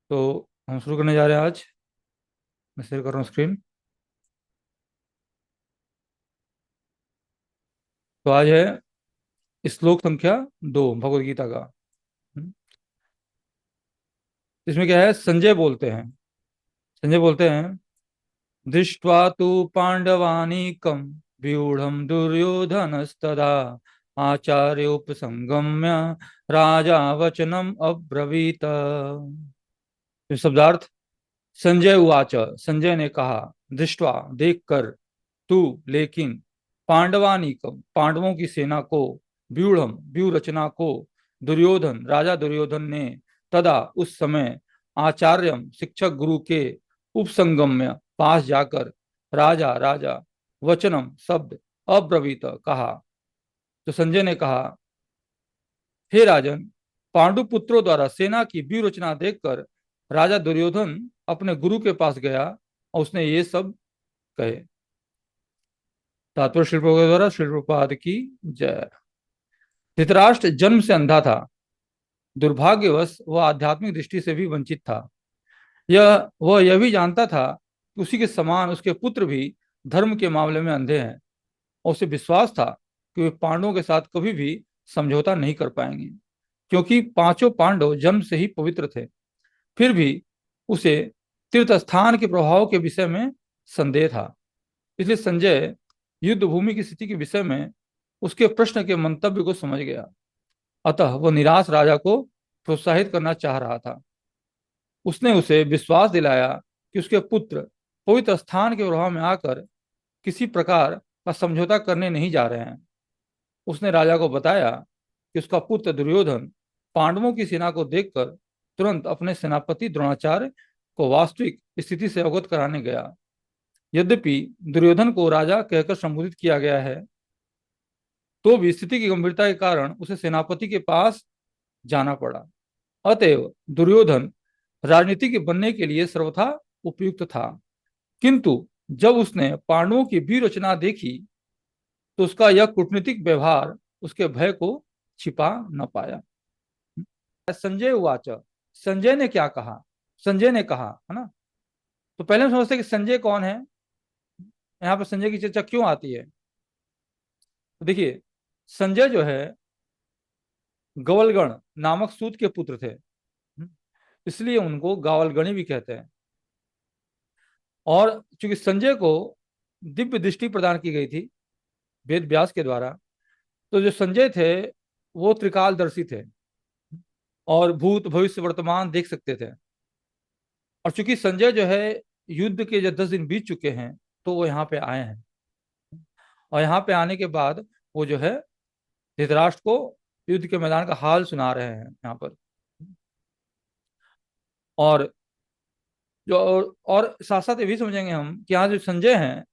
तो हम शुरू करने जा रहे हैं आज। मैं शेयर कर रहा हूँ स्क्रीन। तो आज है श्लोक संख्या 2 भगवत गीता का। हम्म, इसमें क्या है, संजय बोलते हैं, दृष्ट्वा तु पांडवानीकं व्यूढ़ं दुर्योधनस्तदा आचार्योपसंगम्य राजा वचनम अब्रवीत। शब्दार्थ। संजय उवाच, संजय ने कहा, दृष्ट्वा देखकर, तू लेकिन, पांडवानीकम पांडवों की सेना को, व्यूढ़म व्यूह रचना को, दुर्योधन राजा दुर्योधन ने, तदा उस समय, आचार्यम शिक्षक गुरु के, उपसंगम्य पास जाकर, राजा राजा, वचनम शब्द, अब्रवीत कहा। तो संजय ने कहा, हे राजन, पांडु पुत्रों द्वारा सेना की व्यूह रचना देखकर राजा दुर्योधन अपने गुरु के पास गया और उसने ये सब कहे। तात्पर्य श्री प्रभुपाद द्वारा, श्री प्रभुपाद की जय। धृतराष्ट्र जन्म से अंधा था। दुर्भाग्यवश वह आध्यात्मिक दृष्टि से भी वंचित था। वह यह भी जानता था कि उसी के समान उसके पुत्र भी धर्म के मामले में अंधे हैं, और उसे विश्वास था कि वे पांडवों के साथ कभी भी समझौता नहीं कर पाएंगे, क्योंकि पांचों पांडव जन्म से ही पवित्र थे। फिर भी उसे तीर्थ स्थान के प्रभाव के विषय में संदेह था। इसलिए संजय युद्ध भूमि की स्थिति के विषय में उसके प्रश्न के मंतव्य को समझ गया। अतः वह निराश राजा को प्रोत्साहित करना चाह रहा था। उसने उसे विश्वास दिलाया कि उसके पुत्र पवित्र स्थान के प्रभाव में आकर किसी प्रकार का समझौता करने नहीं जा रहे हैं। उसने राजा को बताया कि उसका पुत्र दुर्योधन पांडवों की सेना को देखकर तुरंत अपने सेनापति द्रोणाचार्य को वास्तविक स्थिति से अवगत कराने गया। यद्यपि दुर्योधन को राजा कहकर संबोधित किया गया है, तो भी स्थिति की गंभीरता के कारण उसे सेनापति के पास जाना पड़ा। अतएव दुर्योधन राजनीति के बनने के लिए सर्वथा उपयुक्त था। किंतु जब उसने पांडवों की भी रचना देखी, तो उसका यह कूटनीतिक व्यवहार उसके भय को छिपा न पाया। संजय उवाच, संजय ने क्या कहा? संजय ने कहा, है ना। तो पहले हम समझते हैं कि संजय कौन है। यहाँ पर संजय की चर्चा क्यों आती है? तो देखिए, संजय जो है गवलगण नामक सूत के पुत्र थे, इसलिए उनको गावलगणी भी कहते हैं। और चूंकि संजय को दिव्य दृष्टि प्रदान की गई थी वेद व्यास के द्वारा, तो जो संजय थे वो त्रिकालदर्शी थे और भूत भविष्य वर्तमान देख सकते थे। और चूंकि संजय जो है युद्ध के जो 10 दिन बीत चुके हैं, तो वो यहाँ पे आए हैं। और यहाँ पे आने के बाद वो जो है धृतराष्ट्र को युद्ध के मैदान का हाल सुना रहे हैं यहाँ पर। और जो और साथ साथ ये भी समझेंगे हम कि यहाँ जो संजय हैं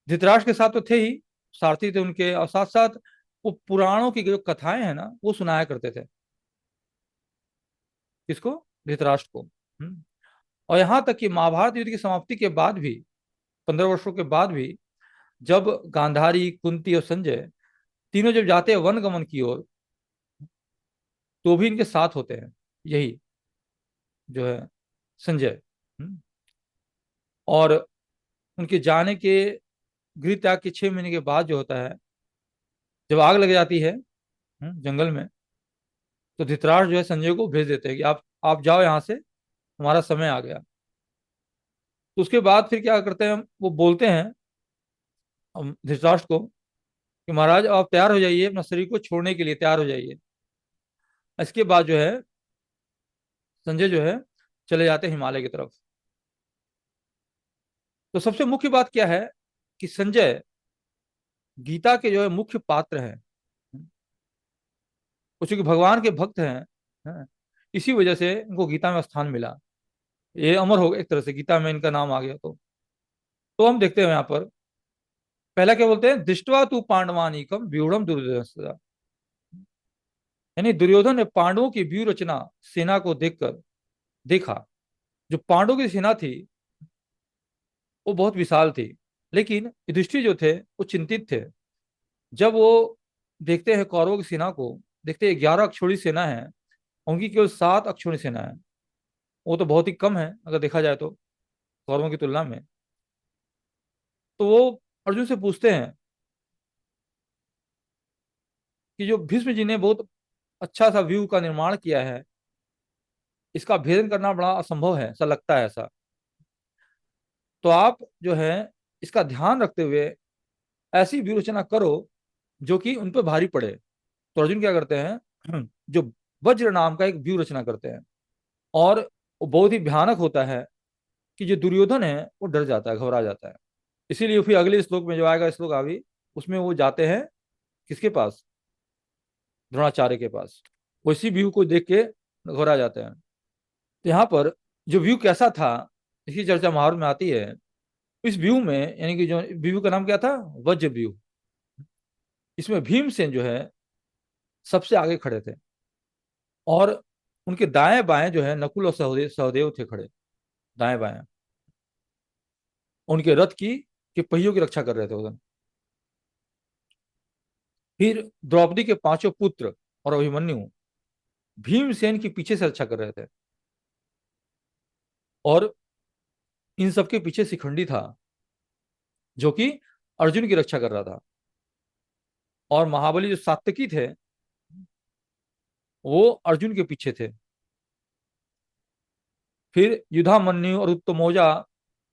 धृतराष्ट्र के साथ तो थे ही, सारथी थे उनके, और साथ साथ वो पुराणों की जो कथाएं हैं ना वो सुनाया करते थे। किसको? धृतराष्ट्र को। और यहाँ तक कि महाभारत युद्ध की समाप्ति के बाद भी, 15 वर्षों के बाद भी, जब गांधारी, कुंती और संजय तीनों जब जाते हैं वन गमन की ओर, तो भी इनके साथ होते हैं यही जो है संजय। और उनके जाने के गृह त्याग के 6 महीने के बाद जो होता है, जब आग लग जाती है जंगल में, तो धृतराष्ट्र जो है संजय को भेज देते हैं कि आप जाओ यहाँ से, हमारा समय आ गया। तो उसके बाद फिर क्या करते हैं, वो बोलते हैं धृतराष्ट्र को कि महाराज आप तैयार हो जाइए, अपना शरीर को छोड़ने के लिए तैयार हो जाइए। इसके बाद जो है संजय जो है चले जाते हैं हिमालय की तरफ। तो सबसे मुख्य बात क्या है कि संजय गीता के जो है मुख्य पात्र हैं, वो चूंकि भगवान के भक्त हैं, इसी वजह से इनको गीता में स्थान मिला। ये अमर हो गया एक तरह से, गीता में इनका नाम आ गया। तो हम देखते हैं यहाँ पर पहला क्या बोलते हैं, दृष्टवा तू पांडवानीकम व्यूढ़म दुर्योधन। यानी दुर्योधन ने पांडवों की व्यूह रचना सेना को देखकर देखा। जो पांडवों की सेना थी वो बहुत विशाल थी, लेकिन युधिष्ठिर जो थे वो चिंतित थे। जब वो देखते हैं कौरवों की सेना को, देखते हैं 11 अक्षौहिणी सेना है, उनकी केवल 7 अक्षौणी सेना है। वो तो बहुत ही कम है अगर देखा जाए तो कौरवों की तुलना में। तो वो अर्जुन से पूछते हैं कि जो भीष्म जी ने बहुत अच्छा सा व्यू का निर्माण किया है, इसका भेदन करना बड़ा असंभव है, ऐसा लगता है ऐसा। तो आप जो है इसका ध्यान रखते हुए ऐसी व्यू रचना करो जो कि उन पर भारी पड़े। तो अर्जुन क्या करते हैं, जो वज्र नाम का एक व्यू रचना करते हैं, और वो बहुत ही भयानक होता है कि जो दुर्योधन है वो डर जाता है, घबरा जाता है। इसीलिए फिर अगले श्लोक में जो आएगा, श्लोक आगे, उसमें वो जाते हैं किसके पास, द्रोणाचार्य के पास। वो इसी व्यू को देख के घबरा जाते हैं। तो यहाँ पर जो व्यू कैसा था, इसकी चर्चा महाभारत में आती है। इस व्यू में, यानी कि जो व्यू का नाम क्या था, वज्र व्यू, इसमें भीमसेन जो है सबसे आगे खड़े थे, और उनके दाएं बाएं जो है नकुल और सहदेव सहदेव थे खड़े, दाएं बाएं। उनके रथ की के पहियों की रक्षा कर रहे थे उधर। फिर द्रौपदी के पांचों पुत्र और अभिमन्यु भीमसेन के पीछे से रक्षा कर रहे थे, और इन सबके पीछे शिखंडी था जो कि अर्जुन की रक्षा कर रहा था। और महाबली जो सात्यकी थे वो अर्जुन के पीछे थे। फिर युधामन्यु और उत्तमौजा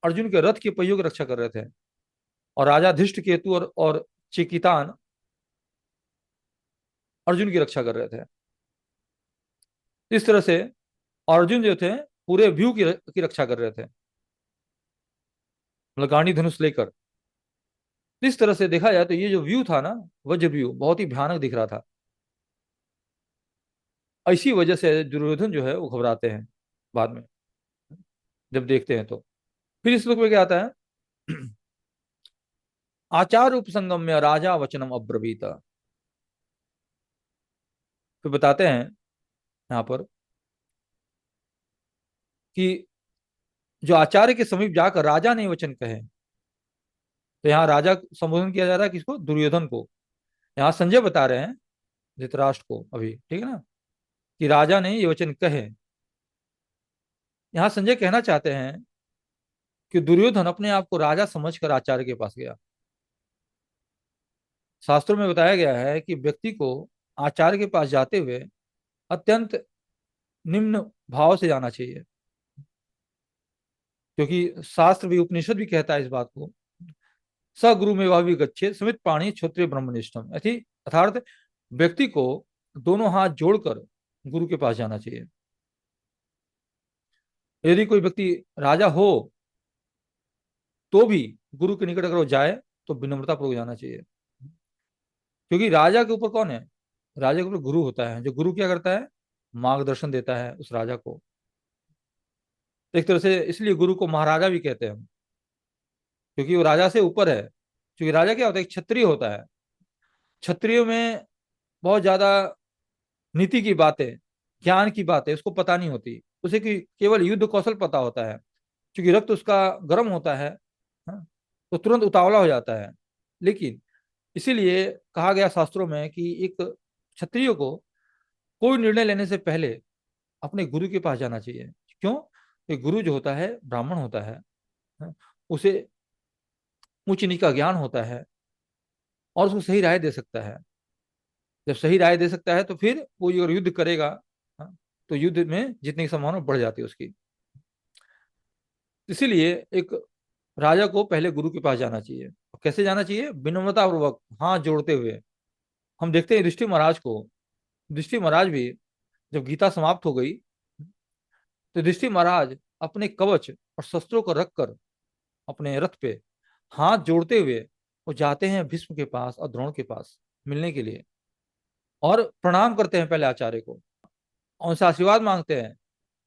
अर्जुन के रथ के पहियों की रक्षा कर रहे थे, और राजा धृष्ट केतु और चिकितान अर्जुन की रक्षा कर रहे थे। इस तरह से अर्जुन जो थे पूरे व्यू की रक्षा कर रहे थे, मतलब गांडी धनुष लेकर। इस तरह से देखा जाए तो ये जो व्यू था ना, वज्र व्यू, बहुत ही भयानक दिख रहा था। इसी वजह से दुर्योधन जो है वो घबराते हैं बाद में, जब देखते हैं तो। फिर इस श्लोक में क्या आता है, आचार उपसंगम में राजा वचनम अब्रवीत। फिर बताते हैं यहाँ पर कि जो आचार्य के समीप जाकर राजा ने वचन कहे। तो यहाँ राजा संबोधन किया जा रहा है किसको, दुर्योधन को। यहाँ संजय बता रहे हैं धृतराष्ट्र को अभी, ठीक है ना, कि राजा ने ये वचन कहे। यहाँ संजय कहना चाहते हैं कि दुर्योधन अपने आप को राजा समझकर आचार्य के पास गया। शास्त्रों में बताया गया है कि व्यक्ति को आचार्य के पास जाते हुए अत्यंत निम्न भाव से जाना चाहिए, क्योंकि शास्त्र भी, उपनिषद भी कहता है इस बात को, स गुरु में वह भी गच्छे समित पाणी क्षत्रिय ब्रह्मनिष्ठम। अर्थात व्यक्ति को दोनों हाथ जोड़कर गुरु के पास जाना चाहिए। यदि कोई व्यक्ति राजा हो तो भी गुरु के निकट अगर वो जाए तो विनम्रता पूर्वक जाना चाहिए, क्योंकि राजा के ऊपर कौन है, राजा के ऊपर गुरु होता है, जो गुरु क्या करता है, मार्गदर्शन देता है उस राजा को। एक तरह से इसलिए गुरु को महाराजा भी कहते हैं हम, क्योंकि वो राजा से ऊपर है। क्योंकि राजा क्या होता है, एक क्षत्रिय होता है। क्षत्रियो में बहुत ज्यादा नीति की बातें, ज्ञान की बातें उसको पता नहीं होती। उसे कि केवल युद्ध कौशल पता होता है, क्योंकि रक्त उसका गर्म होता है, हाँ, तो तुरंत उतावला हो जाता है। लेकिन इसीलिए कहा गया शास्त्रों में कि एक क्षत्रिय को कोई निर्णय लेने से पहले अपने गुरु के पास जाना चाहिए। क्यों, कि गुरु जो होता है ब्राह्मण होता है, हाँ, उसे ऊंच नीच का ज्ञान होता है, और उसको सही राय दे सकता है। जब सही राय दे सकता है तो फिर वो अगर युद्ध करेगा, हाँ, तो युद्ध में जीतने की संभावना बढ़ जाती है उसकी। इसीलिए एक राजा को पहले गुरु के पास जाना चाहिए। और कैसे जाना चाहिए, विनम्रता पूर्वक हाथ जोड़ते हुए। हम देखते हैं युधिष्ठिर महाराज को, युधिष्ठिर महाराज भी जब गीता समाप्त हो गई तो युधिष्ठिर महाराज अपने कवच और शस्त्रों को रखकर अपने रथ पे हाथ जोड़ते हुए वो जाते हैं भीष्म के पास और द्रोण के पास मिलने के लिए, और प्रणाम करते हैं पहले आचार्य को, और उनसे आशीर्वाद मांगते हैं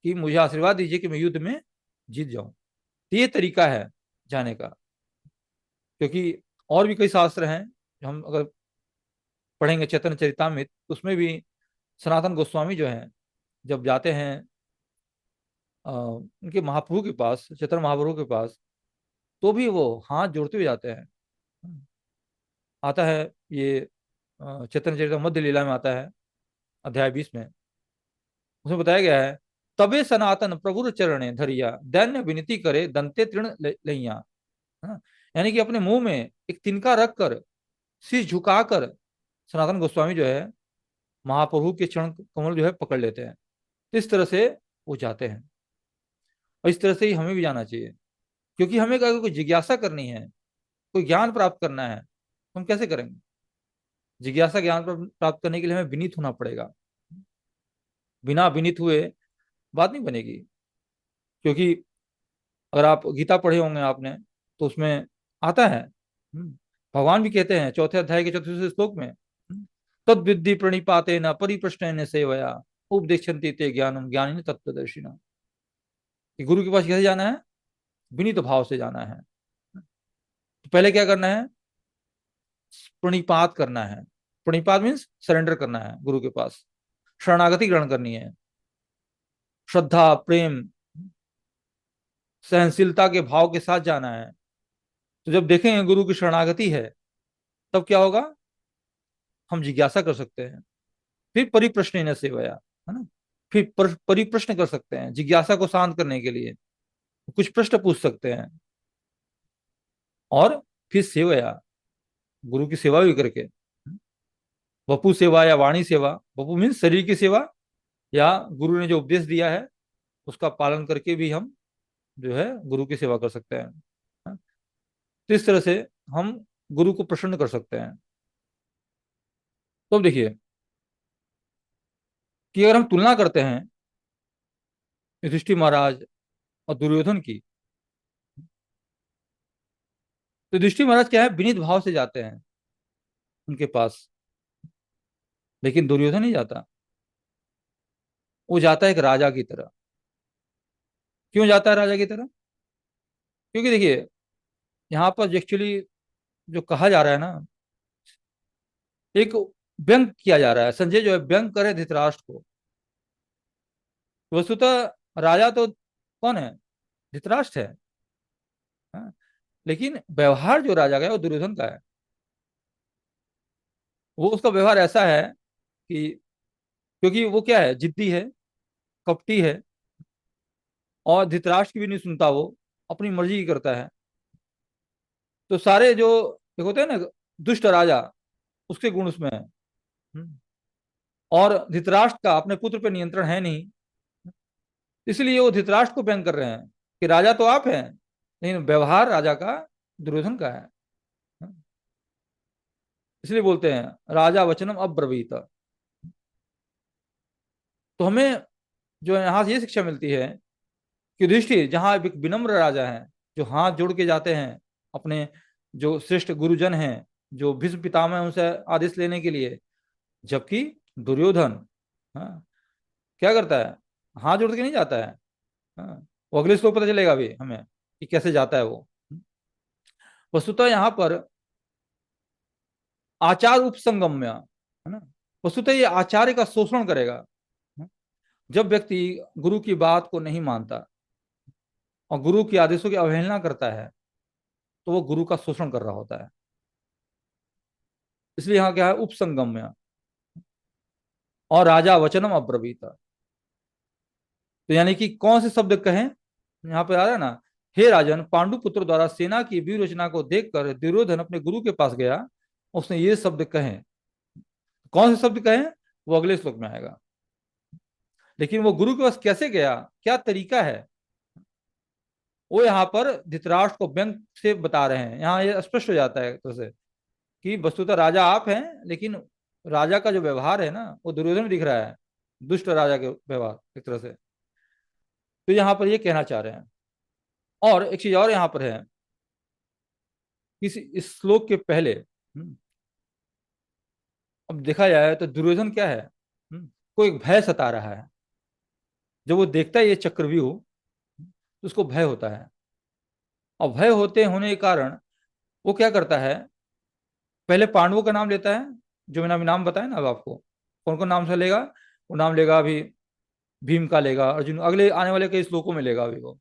कि मुझे आशीर्वाद दीजिए कि मैं युद्ध में जीत जाऊं। तो ये तरीका है जाने का। क्योंकि और भी कई शास्त्र हैं, हम अगर पढ़ेंगे चैतन्य चरितामृत, उसमें भी सनातन गोस्वामी जो हैं जब जाते हैं उनके महाप्रभु के पास, चैतन्य महाप्रभु के पास, तो भी वो हाथ जोड़ते हुए जाते हैं। आता है ये चैतन्य चरित मध्य लीला में आता है, अध्याय 20 में। उसमें बताया गया है, तबे सनातन प्रभुर चरणे धरिया, दैन्य विनती करे दंते तृण लैया। हाँ, यानी कि अपने मुंह में एक तिनका रख कर, शीश झुकाकर सनातन गोस्वामी जो है महाप्रभु के चरण कमल जो है पकड़ लेते हैं। इस तरह से वो जाते हैं, और इस तरह से ही हमें भी जाना चाहिए। क्योंकि हमें अगर कोई जिज्ञासा करनी है, कोई ज्ञान प्राप्त करना है, तो हम कैसे करेंगे? जिज्ञासा ज्ञान प्राप्त करने के लिए हमें विनीत होना पड़ेगा। बिना विनीत हुए बात नहीं बनेगी। क्योंकि अगर आप गीता पढ़े होंगे आपने, तो उसमें आता है, भगवान भी कहते हैं चौथे अध्याय के चौथे श्लोक में, तद विद्धि प्रणिपाते न परिप्रश्न सेवया उपदेशन्ति ते ज्ञानम ज्ञानी तत्वदर्शिना। कि गुरु के पास कैसे जाना है? विनीत भाव से जाना है। तो पहले क्या करना है? प्रणिपात करना है। प्रणिपात मीन्स सरेंडर करना है गुरु के पास, शरणागति ग्रहण करनी है, श्रद्धा प्रेम सहनशीलता के भाव के साथ जाना है। तो जब देखेंगे गुरु की शरणागति है, तब क्या होगा? हम जिज्ञासा कर सकते हैं। फिर परिप्रश्न न सेवया, है ना, फिर परिप्रश्न कर सकते हैं जिज्ञासा को शांत करने के लिए, कुछ प्रश्न पूछ सकते हैं। और फिर सेवया, गुरु की सेवा भी करके, वपु सेवा या वाणी सेवा, वपु मीन्स शरीर की सेवा, या गुरु ने जो उपदेश दिया है उसका पालन करके भी हम जो है गुरु की सेवा कर सकते हैं। तो इस तरह से हम गुरु को प्रसन्न कर सकते हैं। तो अब देखिए कि अगर हम तुलना करते हैं युधिष्ठिर महाराज और दुर्योधन की, तो युधिष्ठिर महाराज क्या है, विनीत भाव से जाते हैं उनके पास, लेकिन दुर्योधन नहीं जाता। वो जाता है एक राजा की तरह। क्यों जाता है राजा की तरह? क्योंकि देखिए, यहाँ पर एक्चुअली जो कहा जा रहा है ना, एक व्यंग किया जा रहा है। संजय जो है व्यंग करे धृतराष्ट्र को। वस्तुतः राजा तो कौन है? धृतराष्ट्र है। हाँ? लेकिन व्यवहार जो राजा का है वो दुर्योधन का है। वो उसका व्यवहार ऐसा है कि, क्योंकि वो क्या है, जिद्दी है, कपटी है, और धृतराष्ट्र की भी नहीं सुनता वो, अपनी मर्जी की करता है। तो सारे जो एक होते हैं ना दुष्ट राजा, उसके गुण उसमें है। हम्म। और धृतराष्ट्र का अपने पुत्र पे नियंत्रण है नहीं, इसलिए वो धृतराष्ट्र को व्यंग कर रहे हैं कि राजा तो आप हैं, लेकिन व्यवहार राजा का दुर्योधन का है। इसलिए बोलते हैं राजा वचनम अब्रवीत। तो हमें जो यहाँ से ये शिक्षा मिलती है कि युधिष्ठिर जहाँ एक विनम्र राजा है, जो हाथ जोड़ के जाते हैं अपने जो श्रेष्ठ गुरुजन हैं, जो भीष्म पितामह हैं, उनसे आदेश लेने के लिए, जबकि दुर्योधन, हाँ, क्या करता है? हाथ जोड़ के नहीं जाता है। हाँ, वो अगले श्लोक पता चलेगा अभी हमें कि कैसे जाता है वो। वस्तुतः यहाँ पर आचार उपसंगम्य, है ना, वस्तुतः ये आचार्य का शोषण करेगा। जब व्यक्ति गुरु की बात को नहीं मानता और गुरु के आदेशों की अवहेलना करता है, तो वो गुरु का शोषण कर रहा होता है। इसलिए यहाँ क्या है, उपसंगम्य। और राजा वचनम अब्रवीत, तो यानी कि कौन से शब्द कहें? यहाँ पे आ रहा है ना, हे राजन, पांडु पुत्र द्वारा सेना की व्यूह रचना को देखकर दुर्योधन अपने गुरु के पास गया, उसने ये शब्द कहे। कौन से शब्द कहे? वो अगले श्लोक में आएगा। लेकिन वो गुरु के पास कैसे गया, क्या तरीका है, वो यहाँ पर धृतराष्ट्र को व्यंग से बता रहे हैं। यहाँ ये स्पष्ट हो जाता है तो से कि वस्तुतः राजा आप हैं, लेकिन राजा का जो व्यवहार है ना, वो दुर्योधन में दिख रहा है, दुष्ट राजा के व्यवहार एक तरह से। तो यहाँ पर ये कहना चाह रहे हैं। और एक चीज और यहाँ पर है, इस श्लोक के पहले, अब देखा जाए तो दुर्योधन क्या है, को एक भय सता रहा है। जब वो देखता है ये चक्रव्यूह, तो उसको भय होता है। और भय होने के कारण वो क्या करता है, पहले पांडवों का नाम लेता है, जो मैंने अभी नाम बताया ना अब आपको, कौन कौन नाम से लेगा। वो नाम लेगा अभी, भीम का लेगा, अर्जुन, अगले आने वाले कई श्लोकों में लेगा अभी वो,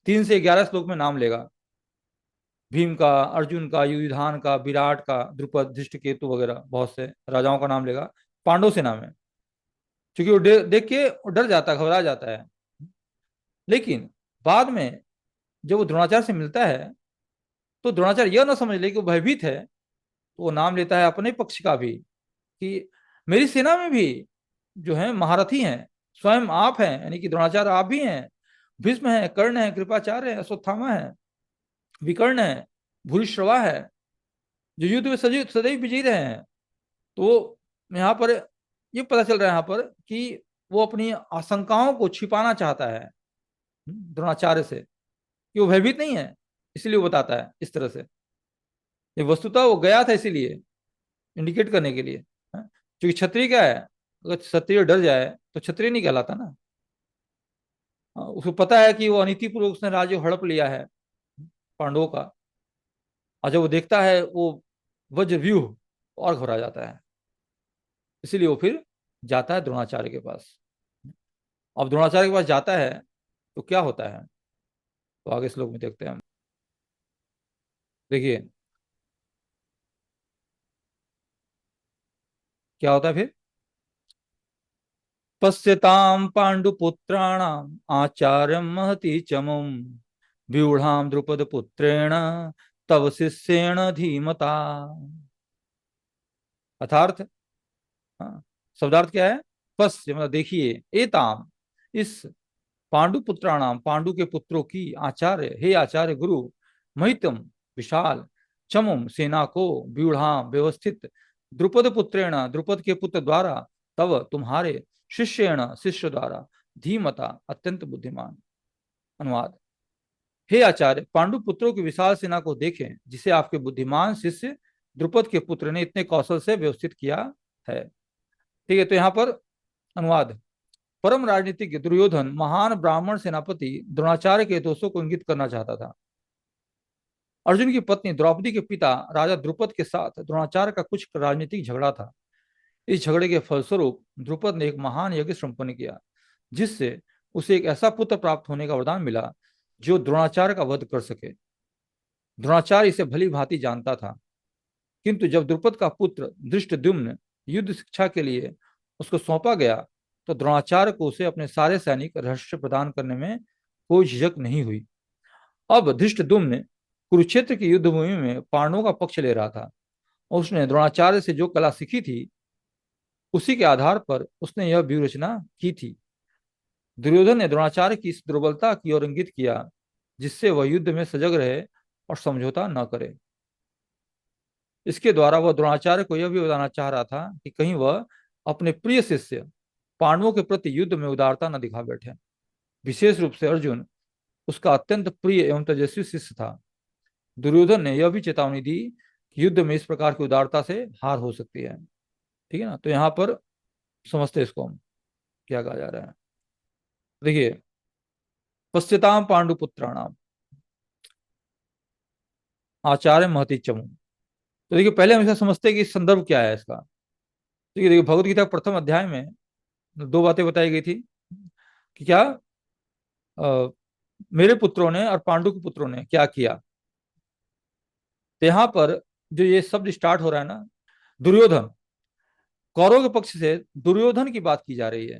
3 से 11 श्लोक में नाम लेगा। भीम का, अर्जुन का, युधिष्ठिर का, विराट का, द्रुपद, धृष्टकेतु वगैरह बहुत से राजाओं का नाम लेगा। पांडव से नाम है। क्योंकि वो देख के वो डर जाता है, घबरा जाता है। लेकिन बाद में जब वो द्रोणाचार्य से मिलता है तो द्रोणाचार्य यह ना समझ ले कि वो भयभीत है, तो वो नाम लेता है अपने पक्ष का भी कि मेरी सेना में भी जो है महारथी हैं, स्वयं आप हैं, यानी कि द्रोणाचार्य आप भी हैं, भीष्म है, कर्ण है, कृपाचार्य है, अश्वत्थामा है, विकर्ण है, भूरिश्रवा है, जो युद्ध में सदैव सदैव विजयी रहे हैं। तो यहाँ पर ये पता चल रहा है यहाँ पर कि वो अपनी आशंकाओं को छिपाना चाहता है द्रोणाचार्य से, कि वो भयभीत नहीं है, इसलिए वो बताता है इस तरह से। ये वस्तुतः वो गया था इसीलिए, इंडिकेट करने के लिए। क्योंकि क्षत्रिय क्या है, अगर क्षत्रिय डर जाए तो क्षत्रिय नहीं कहलाता ना। उसको पता है कि वो अनीतिपूर्वक उसने राज्य हड़प लिया है पांडवों का, और जब वो देखता है वो वज्र व्यूह, और घबरा जाता है। इसीलिए वो फिर जाता है द्रोणाचार्य के पास। अब द्रोणाचार्य के पास जाता है तो क्या होता है, तो आगे श्लोक में देखते हैं हम। देखिए क्या होता है फिर। पश्यताम पांडुपुत्राणाम आचार्यम महति चमुम व्यूढ़ाम द्रुपद पुत्रेण तव शिष्येण धीमता। अर्थात, हाँ, शब्दार्थ क्या है। पश्य मतलब देखिए, एताम इस पांडुपुत्राणाम पांडु के पुत्रों की, आचार्य हे आचार्य गुरु, महितम विशाल, चमुम सेना को, व्यूढ़ाम व्यवस्थित, द्रुपद पुत्रेण द्रुपद के पुत्र द्वारा, तब तुम्हारे, शिष्येण शिष्य द्वारा, धीमता अत्यंत बुद्धिमान। अनुवाद। हे आचार्य, पांडु पुत्रों की विशाल सेना को देखें जिसे आपके बुद्धिमान शिष्य द्रुपद के पुत्र ने इतने कौशल से व्यवस्थित किया है। ठीक है, तो यहाँ पर अनुवाद। परम राजनीतिज्ञ दुर्योधन महान ब्राह्मण सेनापति द्रोणाचार्य के दोषों को इंगित करना चाहता था। अर्जुन की पत्नी द्रौपदी के पिता राजा द्रुपद के साथ द्रोणाचार्य का कुछ राजनीतिक झगड़ा था। इस झगड़े के फलस्वरूप द्रुपद ने एक महान यज्ञ संपन्न किया, जिससे उसे एक ऐसा पुत्र प्राप्त होने का वरदान मिला जो द्रोणाचार्य का वध कर सके। द्रोणाचार्य इसे भली भांति जानता था, किंतु जब द्रुपद का पुत्र धृष्टद्युम्न युद्ध शिक्षा के लिए उसको सौंपा गया, तो द्रोणाचार्य को उसे अपने सारे सैनिक रहस्य प्रदान करने में कोई झिझक नहीं हुई। अब धृष्टद्युम्न कुरुक्षेत्र की युद्ध भूमि में पांडवों का पक्ष ले रहा था, और उसने द्रोणाचार्य से जो कला सीखी थी उसी के आधार पर उसने यह व्यूह रचना की थी। दुर्योधन ने द्रोणाचार्य की इस दुर्बलता की ओर इंगित किया, जिससे वह युद्ध में सजग रहे और समझौता न करे। इसके द्वारा वह द्रोणाचार्य को यह भी बताना चाह रहा था कि कहीं वह अपने प्रिय शिष्य पांडवों के प्रति युद्ध में उदारता न दिखा बैठे। विशेष रूप से अर्जुन उसका अत्यंत प्रिय एवं तेजस्वी शिष्य था। दुर्योधन ने यह भी चेतावनी दी कि युद्ध में इस प्रकार की उदारता से हार हो सकती है। ठीक है ना, तो यहाँ पर समझते इसको हम क्या कहा जा रहा है। देखिए, पश्यताम पांडुपुत्राणाम आचार्य महति चमु। तो देखिए, पहले हम इसे समझते हैं कि संदर्भ क्या है इसका। ठीक है, देखिए भगवत गीता प्रथम अध्याय में दो बातें बताई गई थी कि क्या मेरे पुत्रों ने और पांडु के पुत्रों ने क्या किया। तो यहाँ पर जो ये शब्द स्टार्ट हो रहा है ना, दुर्योधन, कौरव के पक्ष से दुर्योधन की बात की जा रही है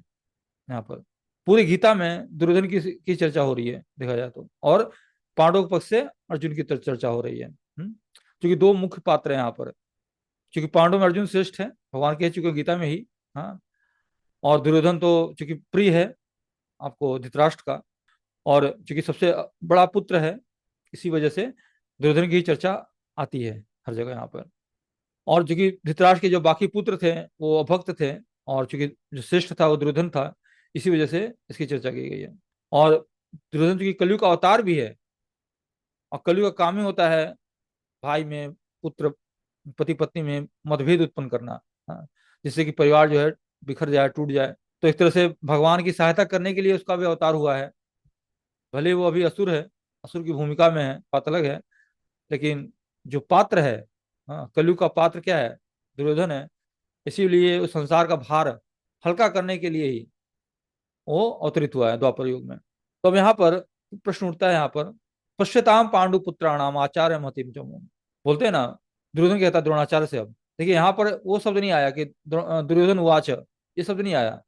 यहाँ पर। पूरी गीता में दुर्योधन की चर्चा हो रही है देखा जाए तो, और पांडव के पक्ष से अर्जुन की चर्चा हो रही है। क्योंकि दो मुख्य पात्र हैं यहाँ पर। क्योंकि पांडव में अर्जुन श्रेष्ठ है, भगवान कह चुके गीता में ही। हाँ, और दुर्योधन तो चूंकि प्रिय है आपको धृतराष्ट्र का, और चूंकि सबसे बड़ा पुत्र है, इसी वजह से दुर्योधन की ही चर्चा आती है हर जगह यहाँ पर। और चूंकि धृतराष्ट्र के जो बाकी पुत्र थे वो अभक्त थे, और चूंकि जो श्रेष्ठ था वो दुर्योधन था, इसी वजह से इसकी चर्चा की गई है। और दुर्योधन चूंकि कलयुग का अवतार भी है, और कलयुग का काम ही होता है भाई में, पुत्र पति पत्नी में मतभेद उत्पन्न करना। हाँ, जिससे कि परिवार जो है बिखर जाए, टूट जाए। तो एक तरह से भगवान की सहायता करने के लिए उसका भी अवतार हुआ है। भले वो अभी असुर है, असुर की भूमिका में है, बात अलग है। लेकिन जो पात्र है, हाँ, कलयुग का पात्र क्या है, दुर्योधन है। इसीलिए उस संसार का भार हल्का करने के लिए ही वो अवतरित हुआ है द्वापर युग में। तो अब यहाँ पर प्रश्न उठता है, यहाँ पर पश्यताम पांडु पुत्राणाम आचार्य मतिम चमु, बोलते हैं ना, दुर्योधन कहता है द्रोणाचार्य से। अब देखिए यहाँ पर वो शब्द नहीं आया कि दुर्योधन वाच, ये शब्द नहीं आया।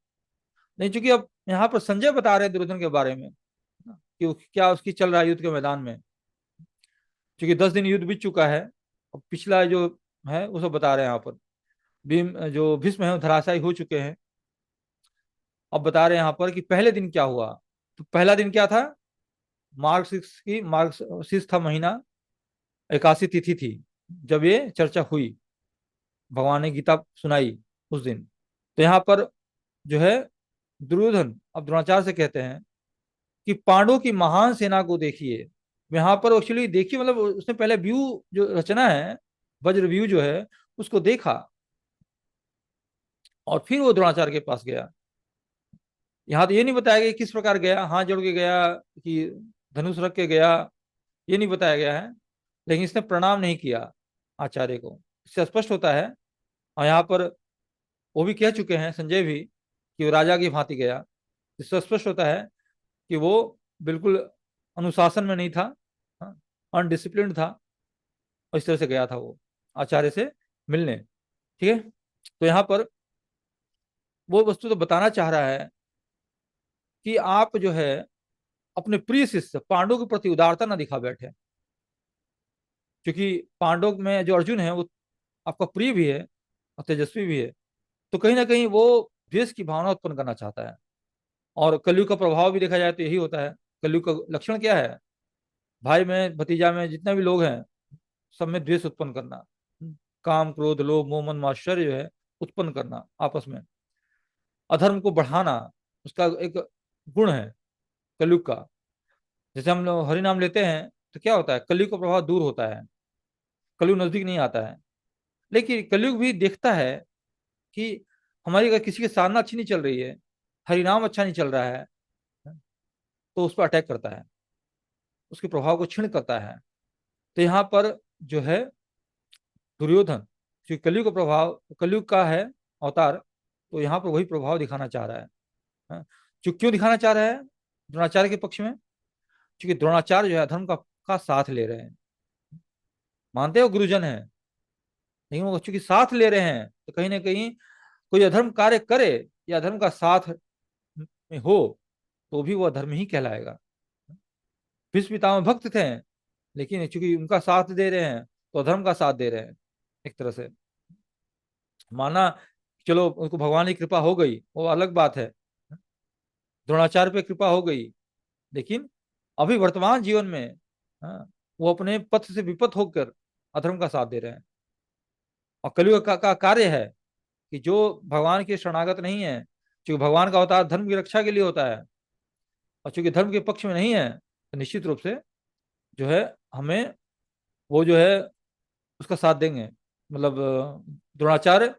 नहीं, चूंकि अब यहाँ पर संजय बता रहे हैं दुर्योधन के बारे में कि क्या उसकी चल रहा है युद्ध के मैदान में। क्योंकि 10 दिन युद्ध बीत चुका है, अब पिछला जो है वो सब बता रहे हैं यहाँ पर। भीम जो भीष्म है वो धराशायी हो चुके हैं। अब बता रहे हैं यहाँ पर कि पहले दिन क्या हुआ। तो पहला दिन क्या था, मार्ग 6 था महीना, 81 तिथि थी जब ये चर्चा हुई, भगवान ने गीता सुनाई उस दिन। तो यहाँ पर जो है दुर्योधन अब द्रोणाचार्य से कहते हैं कि पांडवों की महान सेना को देखिए। यहाँ पर एक्चुअली देखिए, मतलब उसने पहले व्यू जो रचना है, वज्र व्यू जो है, उसको देखा और फिर वो द्रोणाचार्य के पास गया। यहाँ तो ये नहीं बताया गया किस प्रकार गया, हाथ जोड़ के गया कि धनुष रख के गया, ये नहीं बताया गया है। लेकिन इसने प्रणाम नहीं किया आचार्य को, इससे स्पष्ट होता है। और यहाँ पर वो भी कह चुके हैं संजय भी कि वो राजा की भांति गया। इससे स्पष्ट होता है कि वो बिल्कुल अनुशासन में नहीं था, अनडिसिप्लिन था, और इस तरह से गया था वो आचार्य से मिलने। ठीक है, तो यहाँ पर वो वस्तु तो बताना चाह रहा है कि आप जो है अपने प्रिय शिष्य पांडवों के प्रति उदारता ना दिखा बैठे। क्योंकि पांडव में जो अर्जुन है वो आपका प्रिय भी है और तेजस्वी भी है, तो कहीं ना कहीं वो द्वेष की भावना उत्पन्न करना चाहता है। और कलयुग का प्रभाव भी देखा जाए तो यही होता है। कलयुग का लक्षण क्या है, भाई में भतीजा में जितने भी लोग हैं सब में द्वेष उत्पन्न करना, काम क्रोध लोभ मोह मन माश्चर्य जो है उत्पन्न करना आपस में, अधर्म को बढ़ाना, उसका एक गुण है कलयुग का। जैसे हम लोग हरि नाम लेते हैं तो क्या होता है, कलयुग का प्रभाव दूर होता है, कलयुग नजदीक नहीं आता है। लेकिन कलयुग भी देखता है कि हमारी अगर किसी की साधना अच्छी नहीं चल रही है, हरि नाम अच्छा नहीं चल रहा है, तो उस पर अटैक करता है, उसके प्रभाव को क्षीण करता है। तो यहाँ पर जो है दुर्योधन जो कलयुग का प्रभाव, कलयुग का है अवतार, तो यहाँ पर वही प्रभाव दिखाना चाह रहा है। हाँ? जो क्यों दिखाना चाह रहा है द्रोणाचार्य के पक्ष में, क्योंकि द्रोणाचार्य जो है धर्म का साथ ले रहे हैं। मानते हो गुरुजन है, लेकिन वो चूंकि साथ ले रहे हैं तो कहीं ना कहीं कोई अधर्म कार्य करे या अधर्म का साथ में हो तो भी वह धर्म ही कहलाएगा। भीष्म पितामह भक्त थे, लेकिन चूंकि उनका साथ दे रहे हैं तो अधर्म का साथ दे रहे हैं एक तरह से। माना चलो उनको भगवान की कृपा हो गई वो अलग बात है, द्रोणाचार्य पे कृपा हो गई, लेकिन अभी वर्तमान जीवन में हाँ, वो अपने पथ से विपथ होकर अधर्म का साथ दे रहे हैं। और कलयुग का कार्य है कि जो भगवान के शरणागत नहीं है, क्योंकि भगवान का अवतार धर्म की रक्षा के लिए होता है, और चूंकि धर्म के पक्ष में नहीं है तो निश्चित रूप से जो है हमें वो जो है उसका साथ देंगे, मतलब द्रोणाचार्य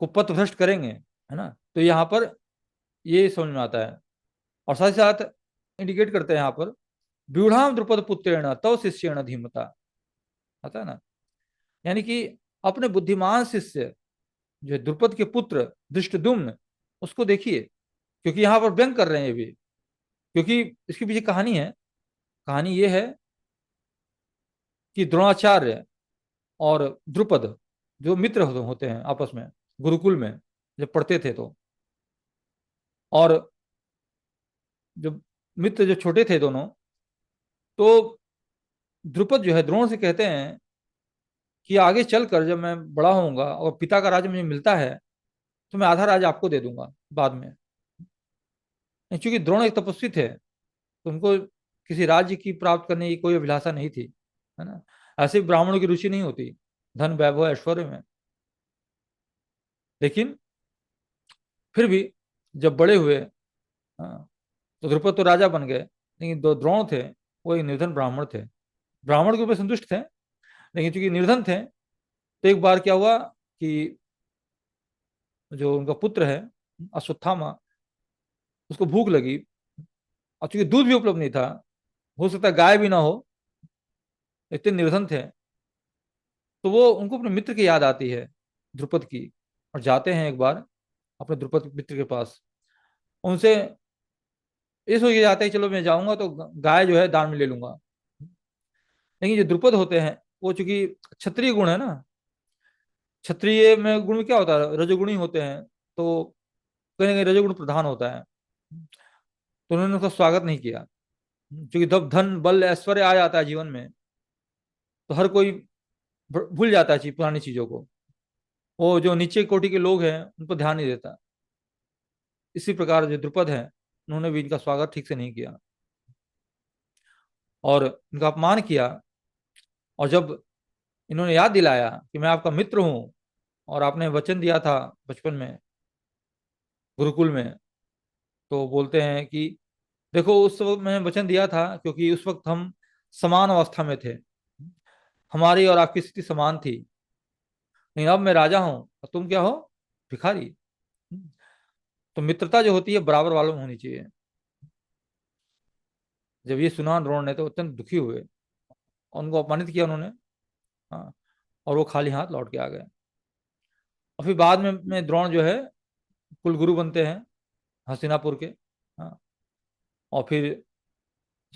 को पथ भ्रष्ट करेंगे, है ना। तो यहाँ पर ये समझ में आता है। और साथ ही साथ इंडिकेट करते हैं यहाँ पर व्यूढ़ाम द्रुपद पुत्रेण तव शिष्येण धीमता, आता है ना। यानी कि अपने बुद्धिमान शिष्य जो है द्रुपद के पुत्र धृष्टद्युम्न, उसको देखिए। क्योंकि यहाँ पर व्यंग कर रहे हैं ये भी, क्योंकि इसके पीछे कहानी है। कहानी ये है कि द्रोणाचार्य और द्रुपद जो मित्र होते हैं आपस में गुरुकुल में जब पढ़ते थे, तो और जो मित्र जो छोटे थे दोनों, तो द्रुपद जो है द्रोण से कहते हैं कि आगे चलकर जब मैं बड़ा होऊंगा और पिता का राज्य मुझे मिलता है तो मैं आधा राज्य आपको दे दूंगा बाद में। क्योंकि द्रोण एक तपस्वी थे तो उनको किसी राज्य की प्राप्त करने की कोई अभिलाषा नहीं थी, है ना। ऐसे ब्राह्मणों की रुचि नहीं होती धन वैभव ऐश्वर्य में। लेकिन फिर भी जब बड़े हुए, हाँ, तो द्रुपद तो राजा बन गए, लेकिन दो द्रोण थे वो एक निर्धन ब्राह्मण थे। ब्राह्मण के ऊपर संतुष्ट थे, लेकिन चूंकि निर्धन थे तो एक बार क्या हुआ कि जो उनका पुत्र है अश्वत्थामा, उसको भूख लगी, और चूंकि दूध भी उपलब्ध नहीं था, हो सकता है गाय भी ना हो, इतने निर्धन थे, तो वो उनको अपने मित्र की याद आती है द्रुपद की, और जाते हैं एक बार अपने द्रुपद मित्र के पास। उनसे ये सोच के जाते हैं चलो मैं जाऊंगा तो गाय जो है दान में ले लूंगा। लेकिन जो द्रुपद होते हैं वो चूंकि क्षत्रिय गुण है ना, क्षत्रिय में गुण में क्या होता है रजोगुणी होते हैं, तो कहीं ना कहीं रजोगुण प्रधान होता है। तो उन्होंने उसका स्वागत नहीं किया, क्योंकि जब धन बल ऐश्वर्य आ जाता है जीवन में, तो हर कोई भूल जाता है पुरानी चीजों को। वो जो नीचे कोटि के लोग हैं उन पर ध्यान नहीं देता। इसी प्रकार जो द्रुपद है, उन्होंने भी इनका स्वागत ठीक से नहीं किया और इनका अपमान किया। और जब इन्होंने याद दिलाया कि मैं आपका मित्र हूं और आपने वचन दिया था बचपन में गुरुकुल में, तो बोलते हैं कि देखो उस वक्त मैंने वचन दिया था क्योंकि उस वक्त हम समान अवस्था में थे, हमारी और आपकी स्थिति समान थी। लेकिन अब मैं राजा हूं और तुम क्या हो, भिखारी। तो मित्रता जो होती है बराबर वालों में होनी चाहिए। जब ये सुना द्रोण ने तो अत्यंत दुखी हुए और उनको अपमानित किया उन्होंने। हाँ, और वो खाली हाथ लौट के आ गए। और फिर बाद में द्रोण जो है कुलगुरु बनते हैं हस्तिनापुर के। हाँ, और फिर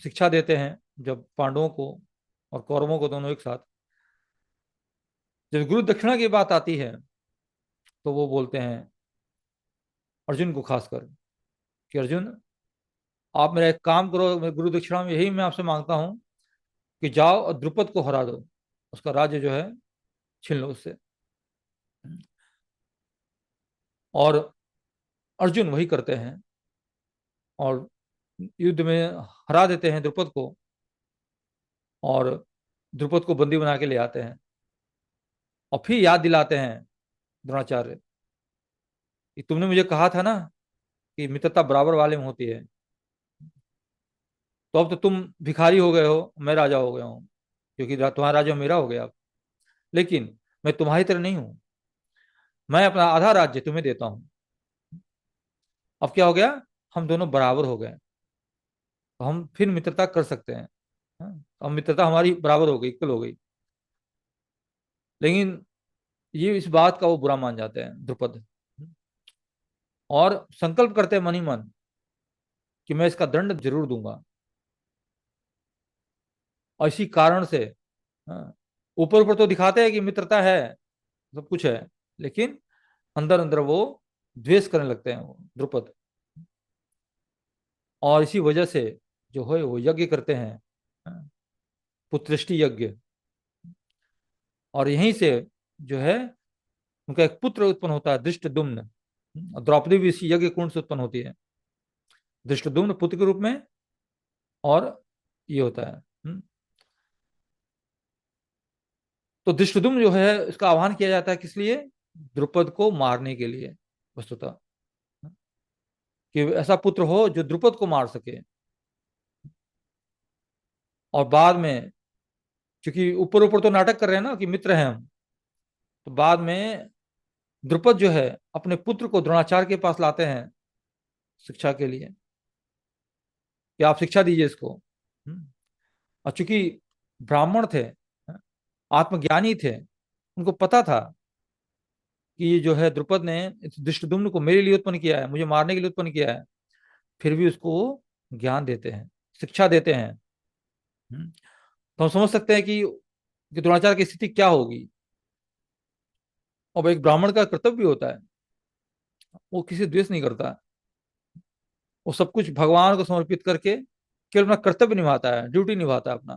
शिक्षा देते हैं जब पांडवों को और कौरवों को दोनों एक साथ। जब गुरु दक्षिणा की बात आती है तो वो बोलते हैं अर्जुन को खासकर कि अर्जुन, आप मेरा एक काम करो, मैं गुरु दक्षिणा में यही मैं आपसे मांगता हूं कि जाओ और द्रुपद को हरा दो, उसका राज्य जो है छीन लो उससे। और अर्जुन वही करते हैं और युद्ध में हरा देते हैं द्रुपद को और द्रुपद को बंदी बना के ले आते हैं। और फिर याद दिलाते हैं द्रोणाचार्य कि तुमने मुझे कहा था ना कि मित्रता बराबर वाले में होती है, तो अब तो तुम भिखारी हो गए हो, मैं राजा हो गया हूँ, क्योंकि तुम्हारा राज्य मेरा हो गया अब। लेकिन मैं तुम्हारी तरह नहीं हूं, मैं अपना आधा राज्य तुम्हें देता हूं। अब क्या हो गया, हम दोनों बराबर हो गए, तो हम फिर मित्रता कर सकते हैं। हाँ, अब मित्रता हमारी बराबर हो गई, इक्वल हो गई। लेकिन ये इस बात का वो बुरा मान जाते हैं द्रुपद, और संकल्प करते हैं मन ही मन कि मैं इसका दंड जरूर दूंगा। और इसी कारण से हाँ, ऊपर ऊपर तो दिखाते हैं कि मित्रता है, सब कुछ है, लेकिन अंदर अंदर वो द्वेष करने लगते हैं वो द्रुपद। और इसी वजह से जो है वो यज्ञ करते हैं, हाँ, पुत्रष्टि यज्ञ। और यहीं से जो है उनका एक पुत्र उत्पन्न होता है धृष्टद्युम्न। और द्रौपदी भी इसी यज्ञ कुंड से उत्पन्न होती है, धृष्टद्युम्न पुत्र के रूप में। और ये होता है तो धृष्टद्युम्न जो है इसका आह्वान किया जाता है किस लिए, द्रुपद को मारने के लिए वस्तुतः, कि ऐसा पुत्र हो जो द्रुपद को मार सके। और बाद में क्योंकि ऊपर ऊपर तो नाटक कर रहे हैं ना कि मित्र हैं हम, तो बाद में द्रुपद जो है अपने पुत्र को द्रोणाचार्य के पास लाते हैं शिक्षा के लिए कि आप शिक्षा दीजिए इसको। और चूंकि ब्राह्मण थे, आत्मज्ञानी थे, उनको पता था कि ये जो है द्रुपद ने इस धृष्टद्युम्न को मेरे लिए उत्पन्न किया है, मुझे मारने के लिए उत्पन्न किया है। फिर भी उसको ज्ञान देते हैं, शिक्षा देते हैं। तो हम समझ सकते हैं कि द्रोणाचार्य की स्थिति क्या होगी। और एक ब्राह्मण का कर्तव्य भी होता है, वो किसी द्वेष नहीं करता, वो सब कुछ भगवान को समर्पित करके केवल अपना कर्तव्य निभाता है, ड्यूटी निभाता है अपना,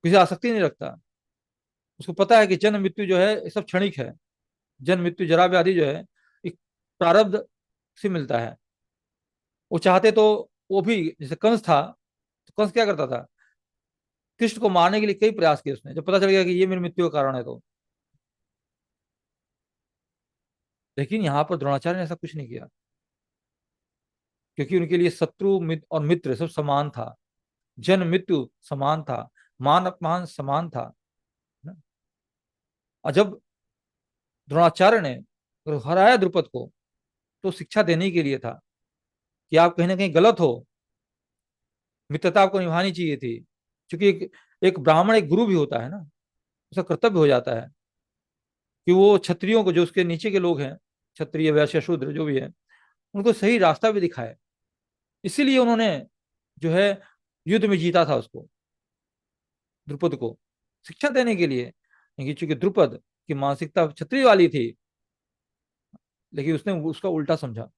किसी आसक्ति नहीं रखता। उसको पता है कि जन्म मृत्यु जो है ये सब क्षणिक है। जन्म मृत्यु जरा व्याधि जो है एक प्रारब्ध से मिलता है। वो चाहते तो वो भी, जैसे कंस था, तो कंस क्या करता था, कृष्ण को मारने के लिए कई प्रयास किए उसने, जब पता चल गया कि ये मेरी मृत्यु का कारण है तो। लेकिन यहाँ पर द्रोणाचार्य ने ऐसा कुछ नहीं किया, क्योंकि उनके लिए शत्रु मित्र और मित्र सब समान था, जन्म मृत्यु समान था, मान अपमान समान था ना? और जब द्रोणाचार्य ने हराया द्रुपद को, तो शिक्षा देने के लिए था कि आप कहीं ना कहीं गलत हो, मित्रता आपको निभानी चाहिए थी। क्योंकि एक ब्राह्मण एक गुरु भी होता है ना, उसका कर्तव्य हो जाता है कि वो क्षत्रियों को, जो उसके नीचे के लोग हैं, क्षत्रिय वैश्य शूद्र जो भी है, उनको सही रास्ता भी दिखाए। इसीलिए उन्होंने जो है युद्ध में जीता था उसको, द्रुपद को शिक्षा देने के लिए। क्योंकि चूंकि द्रुपद की मानसिकता क्षत्रिय वाली थी, लेकिन उसने उसका उल्टा समझा।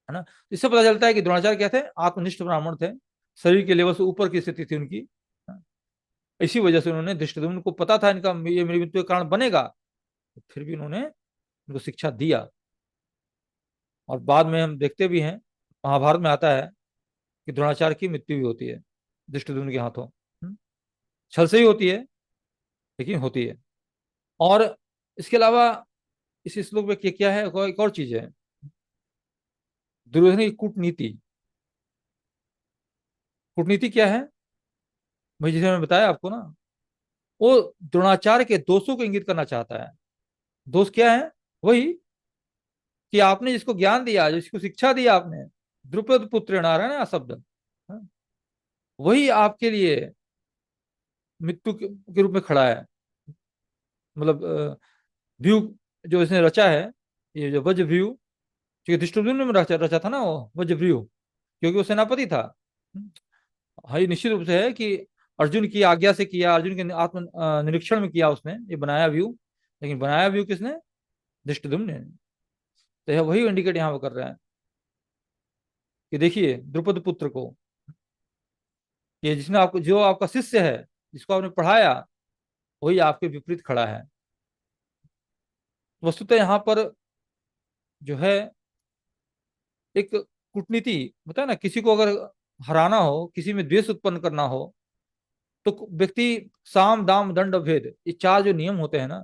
है ना। इससे पता चलता है कि द्रोणाचार्य क्या थे, आत्मनिष्ठ ब्राह्मण थे, शरीर के लेवल से ऊपर की स्थिति थी उनकी। इसी वजह से उन्होंने, धृष्टद्युम्न को पता था इनका ये मेरी मृत्यु का कारण बनेगा, फिर भी उन्होंने उनको शिक्षा दिया। और बाद में हम देखते भी हैं, महाभारत में आता है कि द्रोणाचार्य की मृत्यु भी होती है धृष्टद्युम्न के हाथों। छल से ही होती है, लेकिन होती है। और इसके अलावा इस श्लोक में क्या क्या है, एक और चीज है, दुर्योधन की कूटनीति। कूटनीति क्या है भाई, जैसे मैंने बताया आपको ना, वो द्रोणाचार्य के दोषों को इंगित करना चाहता है। दोष क्या है? वही कि आपने जिसको ज्ञान दिया, जिसको शिक्षा दिया आपने, द्रुपद पुत्र आ रहा है ना शब्द, हाँ, वही आपके लिए मृत्यु के रूप में खड़ा है। मतलब व्यू जो इसने रचा है, ये जो वज्र व्यू, क्योंकि धृष्टद्युम्न ने रचा था ना वो वज्र व्यू, क्योंकि वो सेनापति था। हाँ, ये निश्चित रूप से है कि अर्जुन की आज्ञा से किया, अर्जुन के आत्म निरीक्षण में किया उसने ये बनाया व्यू। लेकिन बनाया व्यू किसने? धृष्टद्युम्न ने। तो यह वही इंडिकेट यहाँ पर कर रहा है कि देखिए द्रुपद पुत्र को, ये जिसने आपको, जो आपका शिष्य है, जिसको आपने पढ़ाया, वही आपके विपरीत खड़ा है। वस्तुतः यहाँ पर जो है एक कूटनीति बताया ना, किसी को अगर हराना हो, किसी में द्वेष उत्पन्न करना हो, तो व्यक्ति साम दाम दंड भेद, ये चार जो नियम होते हैं ना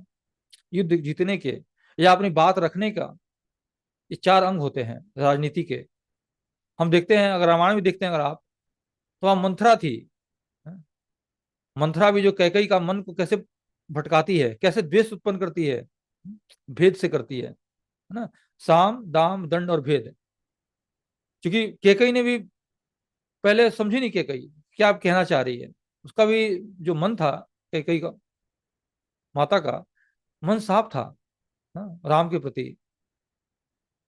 युद्ध जीतने के, या अपनी बात रखने का, ये चार अंग होते हैं राजनीति के। हम देखते हैं, अगर रामायण भी देखते हैं अगर आप, तो वहां मंथरा थी। मंथरा भी जो कैकई का मन को कैसे भटकाती है, कैसे द्वेष उत्पन्न करती है, भेद से करती है ना। साम दाम दंड और भेद, क्योंकि कैकई ने भी पहले समझी नहीं कैकई क्या आप कहना चाह रही है। उसका भी जो मन था, कैकई का, माता का मन साफ था ना राम के प्रति।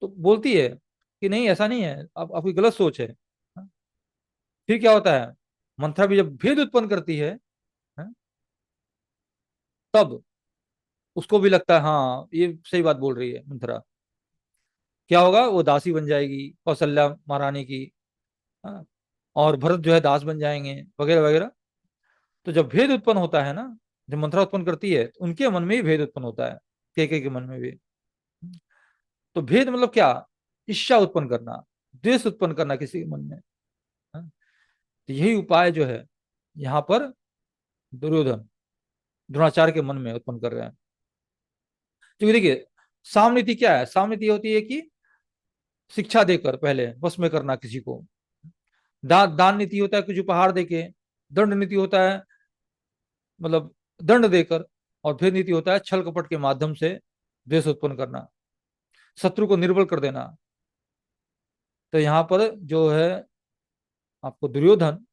तो बोलती है कि नहीं ऐसा नहीं है, आप आपकी गलत सोच है। फिर क्या होता है, मंथरा भी जब भेद उत्पन्न करती है, तब उसको भी लगता है हाँ ये सही बात बोल रही है मंथरा। क्या होगा, वो दासी बन जाएगी कौशल्या महारानी की, हाँ, और भरत जो है दास बन जाएंगे, वगैरह वगैरह। तो जब भेद उत्पन्न होता है ना, जब मंथरा उत्पन्न करती है, तो उनके मन में ही भेद उत्पन्न होता है, केके के मन में भी। तो भेद मतलब क्या? ईर्ष्या उत्पन्न करना, द्वेष उत्पन्न करना किसी के मन में, हाँ? तो यही उपाय जो है यहाँ पर दुर्योधन द्रोणाचार्य के मन में उत्पन्न कर रहे हैं। क्योंकि देखिए, सामनीति क्या है? सामनीति होती है कि शिक्षा देकर पहले वश में करना किसी को। दान नीति होता है कुछ उपहार देके। दंड नीति होता है मतलब दंड देकर। और भेद नीति होता है छल कपट के माध्यम से द्वेष उत्पन्न करना, शत्रु को निर्बल कर देना। तो यहाँ पर जो है आपको दुर्योधन,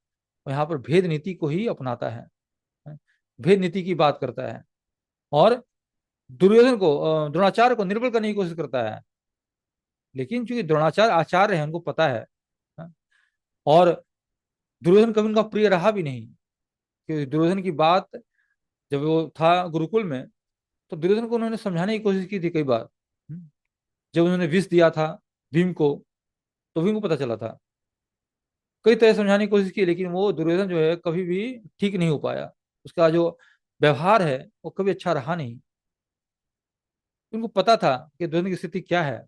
यहाँ पर भेद नीति को ही अपनाता है, भेद नीति की बात करता है। और दुर्योधन को, द्रोणाचार्य को निर्बल करने की कोशिश करता है। लेकिन चूंकि द्रोणाचार्य आचार्य है, उनको पता है, और दुर्योधन कभी उनका प्रिय रहा भी नहीं। क्योंकि दुर्योधन की बात, जब वो था गुरुकुल में, तो दुर्योधन को उन्होंने समझाने की कोशिश की थी कई बार। जब उन्होंने विष दिया था भीम को, तो भीम को पता चला था, कई तरह समझाने की कोशिश की, लेकिन वो दुर्योधन जो है कभी भी ठीक नहीं हो पाया। उसका जो व्यवहार है वो कभी अच्छा रहा नहीं। उनको पता था कि दुर्योधन की स्थिति क्या है,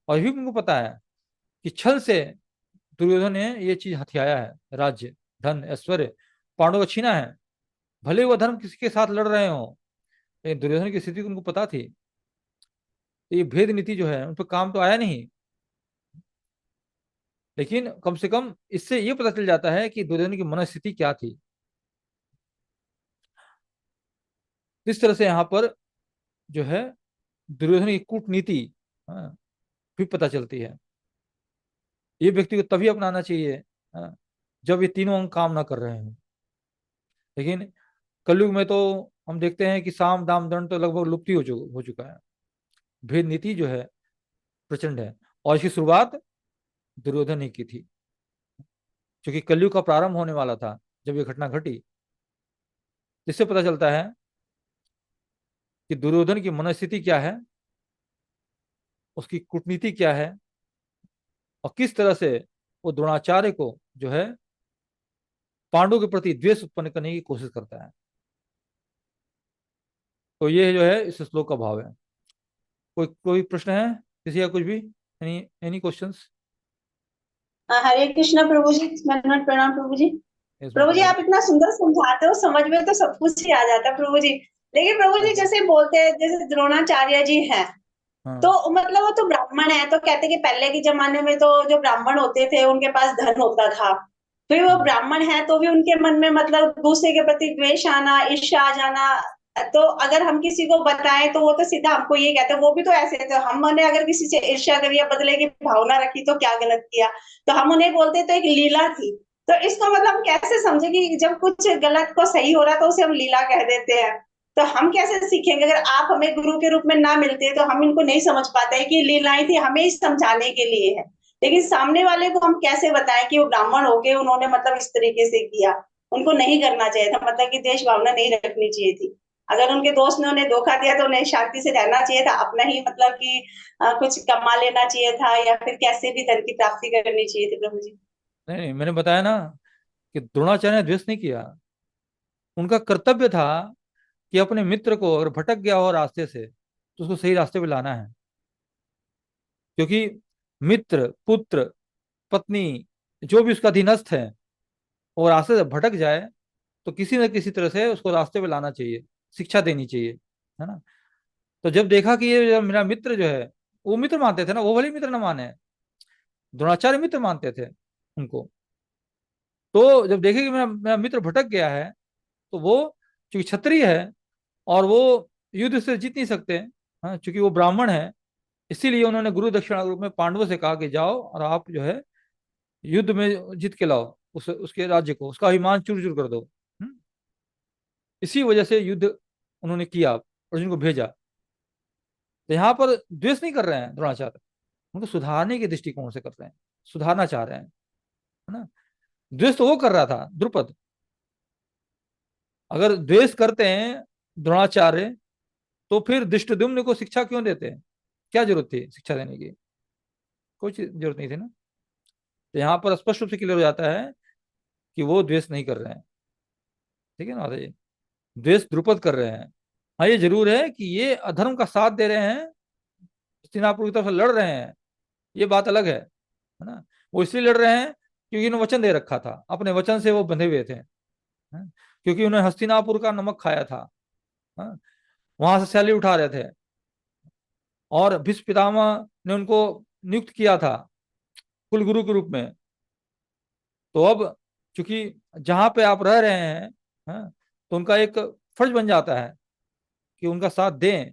और भी उनको पता है कि छल से दुर्योधन ने ये चीज हथियाया है, राज्य, धन, ऐश्वर्य पांडवों का छीना है। भले वो धर्म किसी के साथ लड़ रहे हो, लेकिन दुर्योधन की स्थिति उनको पता थी। तो ये भेद नीति जो है उन पर काम तो आया नहीं, लेकिन कम से कम इससे ये पता चल जाता है कि दुर्योधन की मनस्थिति क्या थी। इस तरह से यहाँ पर जो है दुर्योधन की कूटनीति, हाँ, भी पता चलती है। ये व्यक्ति को तभी अपनाना चाहिए, हाँ, जब ये तीनों अंग काम ना कर रहे हैं। लेकिन कलयुग में तो हम देखते हैं कि साम दाम दंड तो लगभग लुप्त ही हो चुका है। भेद नीति जो है प्रचंड है, और इसकी शुरुआत दुर्योधन ने की थी। क्योंकि कलयुग का प्रारंभ होने वाला था जब ये घटना घटी। इससे पता चलता है कि दुर्योधन की मनस्थिति क्या है, उसकी कूटनीति क्या है, और किस तरह से वो द्रोणाचार्य को जो है पांडवों के प्रति द्वेष उत्पन्न करने की कोशिश करता है। तो ये जो है इस श्लोक का भाव है। कोई कोई प्रश्न है किसी का, कुछ भी? Any any questions? Hare Krishna प्रभु जी, धन्यवाद, प्रणाम प्रभु जी। इस प्रभु माता जी जी। आप इतना सुंदर समझाते हो, समझ में तो सब कुछ ही आ जाता है प्रभु जी। लेकिन प्रभु जी जैसे बोलते हैं, जैसे द्रोणाचार्य जी हैं, हाँ। तो मतलब वो तो ब्राह्मण है, तो कहते हैं कि पहले के जमाने में तो जो ब्राह्मण होते थे उनके पास धन होता था। फिर वो हम्म। ब्राह्मण है तो भी उनके मन में मतलब दूसरे के प्रति द्वेष आना, ईर्ष्या आ जाना। तो अगर हम किसी को बताएं तो वो तो सीधा हमको ये कहते हैं, वो भी तो ऐसे थे। हमने अगर किसी से ईर्ष्या करी या बदले की भावना रखी तो क्या गलत किया? तो हम उन्हें बोलते तो एक लीला थी। तो इसको मतलब हम कैसे समझे कि जब कुछ गलत को सही हो रहा तो उसे हम लीला कह देते हैं? तो हम कैसे सीखेंगे? अगर आप हमें गुरु के रूप में ना मिलते तो हम इनको नहीं समझ पाते कि लीलाएं थी, हमें ही समझाने के लिए है। लेकिन सामने वाले को हम कैसे बताएं कि वो ब्राह्मण हो गए, उन्होंने मतलब इस तरीके से किया? उनको नहीं करना चाहिए था, मतलब कि देश भावना नहीं रखनी चाहिए थी। अगर उनके दोस्त ने उन्हें धोखा दिया तो उन्हें शांति से रहना चाहिए था, अपना ही मतलब कि कुछ कमा लेना चाहिए था, या फिर कैसे भी धन की प्राप्ति करनी चाहिए थी प्रभु जी। नहीं नहीं, मैंने बताया ना कि द्रोणाचार्य ने द्वेष नहीं किया। उनका कर्तव्य था कि अपने मित्र को अगर भटक गया हो रास्ते से तो उसको सही रास्ते पे लाना है। क्योंकि मित्र, पुत्र, पत्नी, जो भी उसका अधीनस्थ है, वो रास्ते से भटक जाए तो किसी न किसी तरह से उसको रास्ते पे लाना चाहिए, शिक्षा देनी चाहिए, है ना। तो जब देखा कि ये जो मेरा मित्र जो है, वो मित्र मानते थे ना, वो भले मित्र न माने, द्रोणाचार्य मित्र मानते थे उनको। तो जब देखे कि मेरा मित्र भटक गया है, तो वो चूंकि क्षत्रिय है और वो युद्ध से जीत नहीं सकते, हाँ, चूंकि वो ब्राह्मण है, इसीलिए उन्होंने गुरु दक्षिणा के रूप में पांडवों से कहा कि जाओ और आप जो है युद्ध में जीत के लाओ उसके राज्य को, उसका अभिमान चूर चूर कर दो। हम्म? इसी वजह से युद्ध उन्होंने किया, अर्जुन को भेजा। तो यहाँ पर द्वेष नहीं कर रहे हैं द्रोणाचार्य, उनको सुधारने के दृष्टिकोण से कर रहे हैं, सुधारना चाह रहे हैं, है ना। द्वेष तो वो कर रहा था द्रुपद। अगर द्वेष करते हैं द्रोणाचार्य, तो फिर धृष्टद्युम्न को शिक्षा क्यों देते हैं? क्या जरूरत थी शिक्षा देने की? कोई जरूरत नहीं थी ना। तो यहाँ पर स्पष्ट रूप से क्लियर हो जाता है कि वो द्वेष नहीं कर रहे हैं। ठीक है ना माता जी? द्वेष द्रुपद कर रहे हैं। हाँ, ये जरूर है कि ये अधर्म का साथ दे रहे हैं, हस्तिनापुर की तरफ से लड़ रहे हैं, ये बात अलग है ना। वो इसलिए लड़ रहे हैं क्योंकि उन्होंने वचन दे रखा था, अपने वचन से वो बंधे हुए थे, है? क्योंकि उन्होंने हस्तिनापुर का नमक खाया था, है? वहां से सैलरी उठा रहे थे और भीष्म पितामह ने उनको नियुक्त किया था कुल गुरु के रूप में। तो अब चूंकि जहां पे आप रह रहे हैं, तो उनका एक फर्ज बन जाता है कि उनका साथ दें।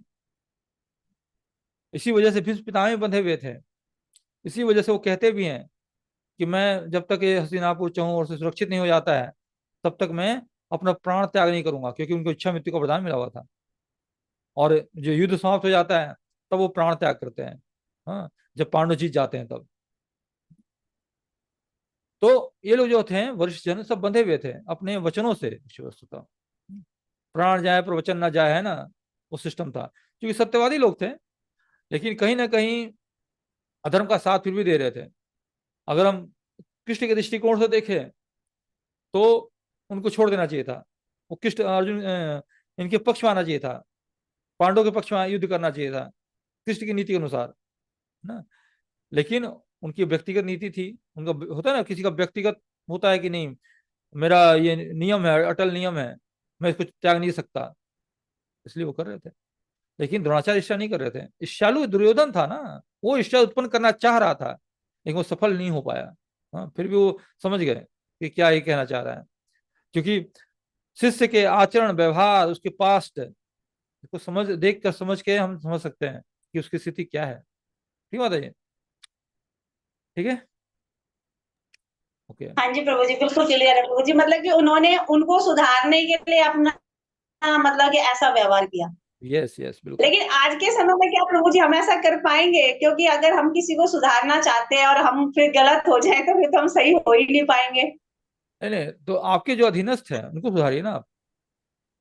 इसी वजह से भीष्म पितामह भी बंधे हुए थे। इसी वजह से वो कहते भी हैं कि मैं जब तक ये हस्तिनापुर चाहूँ और से सुरक्षित नहीं हो जाता है, तब तक मैं अपना प्राण त्याग नहीं करूंगा, क्योंकि उनको इच्छा मृत्यु का वरदान मिला हुआ था। और जो युद्ध समाप्त हो जाता है तब वो प्राण त्याग करते हैं, हाँ, जब पांडव जीत जाते हैं तब। तो ये लोग जो थे वरिष्ठ जन, सब बंधे हुए थे अपने वचनों से विषय वस्तुतः। प्राण जाए पर वचन ना जाए, है ना, वो सिस्टम था। क्योंकि सत्यवादी लोग थे, लेकिन कहीं ना कहीं अधर्म का साथ फिर भी दे रहे थे। अगर हम कृष्ण के दृष्टिकोण से देखें तो उनको छोड़ देना चाहिए था। वो कृष्ण अर्जुन इनके पक्ष में आना चाहिए था, पांडवों के पक्ष में युद्ध करना चाहिए था कृष्ण की नीति के अनुसार, ना। लेकिन उनकी व्यक्तिगत नीति थी। उनका होता है ना, किसी का व्यक्तिगत होता है कि नहीं, मेरा ये नियम है, अटल नियम है, मैं इसको त्याग नहीं सकता, इसलिए वो कर रहे थे। लेकिन द्रोणाचार्य ईर्ष्या नहीं कर रहे थे। ईर्ष्यालु दुर्योधन था ना, वो ईर्ष्या उत्पन्न करना चाह रहा था, लेकिन वो सफल नहीं हो पाया। हाँ, फिर भी वो समझ गए कि क्या ये कहना चाह रहा है। क्योंकि शिष्य के आचरण व्यवहार, उसके पास्ट को समझ, देख कर समझ के हम समझ सकते हैं कि उसकी स्थिति क्या है। ठीक बात है ये? ठीक है। ओके। हाँ जी प्रभु जी, बिल्कुल क्लियर है प्रभु जी। मतलब कि उन्होंने उनको सुधारने के लिए अपना मतलब कि ऐसा व्यवहार किया। यस यस, बिल्कुल। लेकिन आज के समय में क्या प्रभु जी हम ऐसा कर पाएंगे? क्योंकि अगर हम किसी को सुधारना चाहते हैं और हम फिर गलत हो जाए तो फिर तो हम सही हो ही नहीं पाएंगे। नहीं नहीं, तो आपके जो अधीनस्थ हैं उनको सुधारिए ना आप।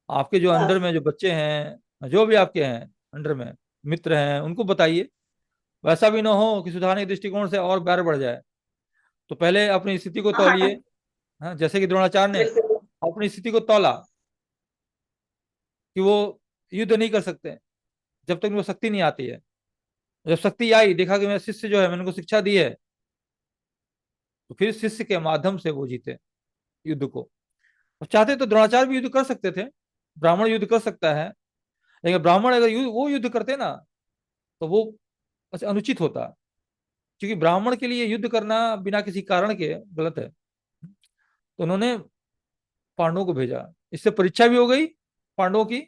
आपके जो अंडर हाँ। में जो बच्चे हैं, जो भी आपके हैं अंडर में, मित्र हैं, उनको बताइए वैसा भी ना हो कि सुधारने के दृष्टिकोण से और बैर बढ़ जाए। तो पहले अपनी स्थिति को तौलिए। हाँ, हाँ, जैसे कि द्रोणाचार्य ने बिल्कुल। अपनी स्थिति को तौला कि वो युद्ध नहीं कर सकते जब तक उनको शक्ति नहीं आती है। जब शक्ति आई, देखा कि मेरा शिष्य जो है, मैंने उनको शिक्षा दी है, तो फिर शिष्य के माध्यम से वो जीते युद्ध को। और चाहते तो द्रोणाचार्य भी युद्ध कर सकते थे, ब्राह्मण युद्ध कर सकता है, लेकिन ब्राह्मण अगर वो युद्ध करते ना तो वो अच्छा अनुचित होता, क्योंकि ब्राह्मण के लिए युद्ध करना बिना किसी कारण के गलत है। तो उन्होंने पांडवों को भेजा, इससे परीक्षा भी हो गई पांडवों की,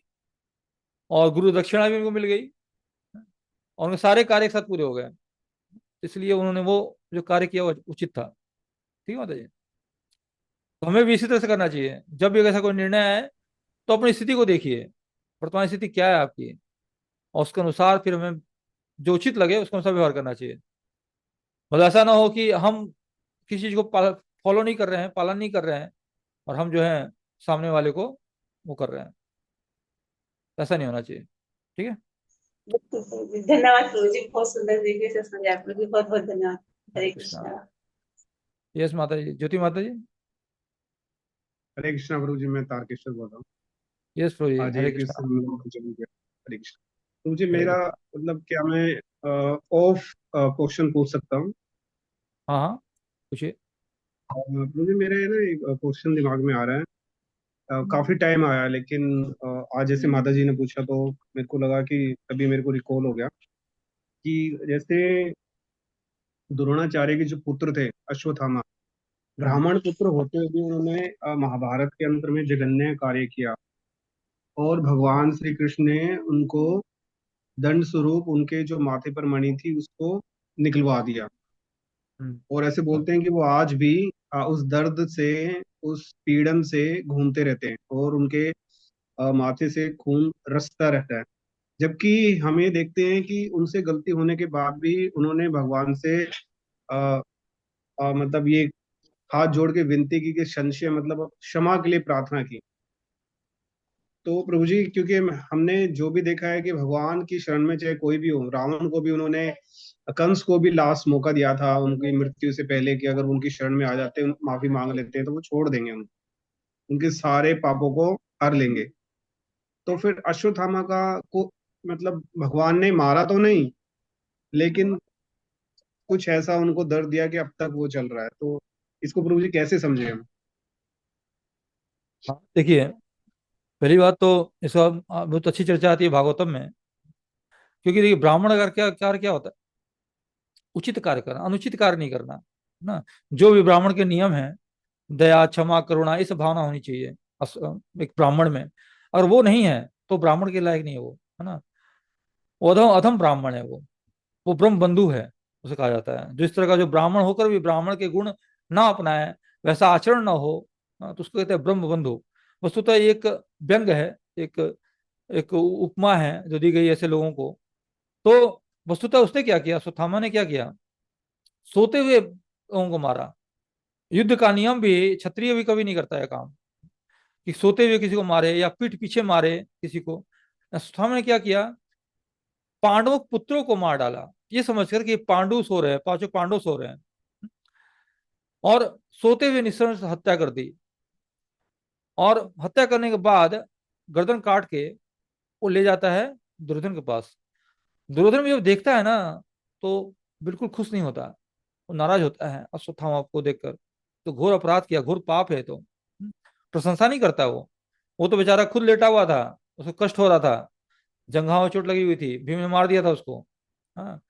और गुरु दक्षिणा भी उनको मिल गई, और उनके सारे कार्य एक साथ पूरे हो गए। इसलिए उन्होंने वो जो कार्य किया वो उचित था। ठीक है माता जी। तो हमें भी इसी तरह से करना चाहिए, जब भी ऐसा कोई निर्णय आए तो अपनी स्थिति को देखिए, वर्तमान स्थिति क्या है आपकी, और उसके अनुसार फिर हमें जो उचित लगे उसके अनुसार व्यवहार करना चाहिए। मतलब ऐसा ना हो कि हम किसी चीज को फॉलो नहीं कर रहे हैं, पालन नहीं कर रहे हैं, और हम जो है सामने वाले को वो कर रहे हैं। ऐसा नहीं होना चाहिए। ठीक है। बिल्कुल प्रभु जी। धन्यवाद प्रभु जी, बहुत सुंदर तरीके से समझाया प्रभु जी, बहुत बहुत धन्यवाद। हरे हरे कृष्णा। कृष्णा। यस माता जी, ज्योति माता जी। हरे कृष्णा प्रभु जी, मैं तारकेश्वर बोल रहा हूँ। यस प्रभु जी, आज हरे एक कृष्णा। चली गया। हरे कृष्णा। तो मुझे हरे मेरा कृष्णा। मतलब क्या मैं ऑफ क्वेश्चन पूछ सकता हूँ? हाँ हाँ, पूछिए। मुझे मेरे ना एक क्वेश्चन दिमाग में आ रहा है। काफी टाइम आया, लेकिन आज जैसे माता जी ने पूछा तो मेरे को लगा कि अभी मेरे को रिकॉल हो गया कि जैसे द्रोणाचार्य के जो पुत्र थे अश्वत्थामा, हम्म। ब्राह्मण पुत्र होते हुए भी उन्होंने महाभारत के अंतर में जघन्य कार्य किया, और भगवान श्री कृष्ण ने उनको दंड स्वरूप उनके जो माथे पर मणि थी उसको निकलवा दिया। हम्म। और ऐसे बोलते हैं कि वो आज भी उस दर्द से, उस पीड़न से घूमते रहते हैं, और उनके माथे से खून रसता रहता है। जबकि हमें देखते हैं कि उनसे गलती होने के बाद भी उन्होंने भगवान से आ, मतलब ये हाथ जोड़ के विनती की कि संशय मतलब क्षमा के लिए प्रार्थना की। तो प्रभु जी, क्योंकि हमने जो भी देखा है कि भगवान की शरण में चाहे कोई भी हो, रावण को भी उन्होंने, कंस को भी लास्ट मौका दिया था उनकी मृत्यु से पहले कि अगर उनकी शरण में आ जाते हैं, माफी मांग लेते हैं, तो वो छोड़ देंगे उनके सारे पापों को हर लेंगे। तो फिर अश्वत्थामा का को मतलब भगवान ने मारा तो नहीं, लेकिन कुछ ऐसा उनको दर्द दिया कि अब तक वो चल रहा है। तो इसको प्रभु जी कैसे समझे हम? हाँ, देखिए, पहली बात तो इसका बहुत अच्छी चर्चा आती है भागवतम में, क्योंकि देखिए ब्राह्मण अगर क्या कार्य क्या होता है, उचित कार्य करना, अनुचित कार्य नहीं करना ना। जो भी ब्राह्मण के नियम है, दया क्षमा करुणा, ये सब भावना होनी चाहिए एक ब्राह्मण में। अगर वो नहीं है तो ब्राह्मण के लायक नहीं है वो, है ना। वो अधम अधम ब्राह्मण है वो ब्रह्म बंधु है, उसे कहा जाता है। जो इस तरह का जो ब्राह्मण होकर भी ब्राह्मण के गुण ना अपनाए, वैसा आचरण ना हो, तो उसको कहते हैं ब्रह्म बंधु। वस्तुतः ये एक व्यंग है, एक एक उपमा है जो दी गई ऐसे लोगों को। तो वस्तुतः उसने क्या किया, अश्वत्थामा ने क्या किया, सोते हुए लोगों को मारा। युद्ध का नियम भी, क्षत्रिय भी कभी नहीं करता है काम कि सोते हुए किसी को मारे या पीठ पीछे मारे किसी को। अश्वत्थामा ने क्या किया, पांडवों पुत्रों को मार डाला, ये समझकर कि पांडु सो रहे हैं, पांचों पांडव सो रहे हैं, और सोते हुए निश्चय से हत्या कर दी। और हत्या करने के बाद गर्दन काट के वो ले जाता है दुर्योधन के पास। दुर्योधन भी जब देखता है ना तो बिल्कुल खुश नहीं होता, वो नाराज होता है अश्वत्थामा को देखकर। तो घोर अपराध किया, घोर पाप है। तो प्रशंसा नहीं करता वो तो बेचारा खुद लेटा हुआ था, उसको कष्ट हो रहा था, जंघाओं में चोट लगी हुई थी, भीम ने मार दिया था उसको। हाँ,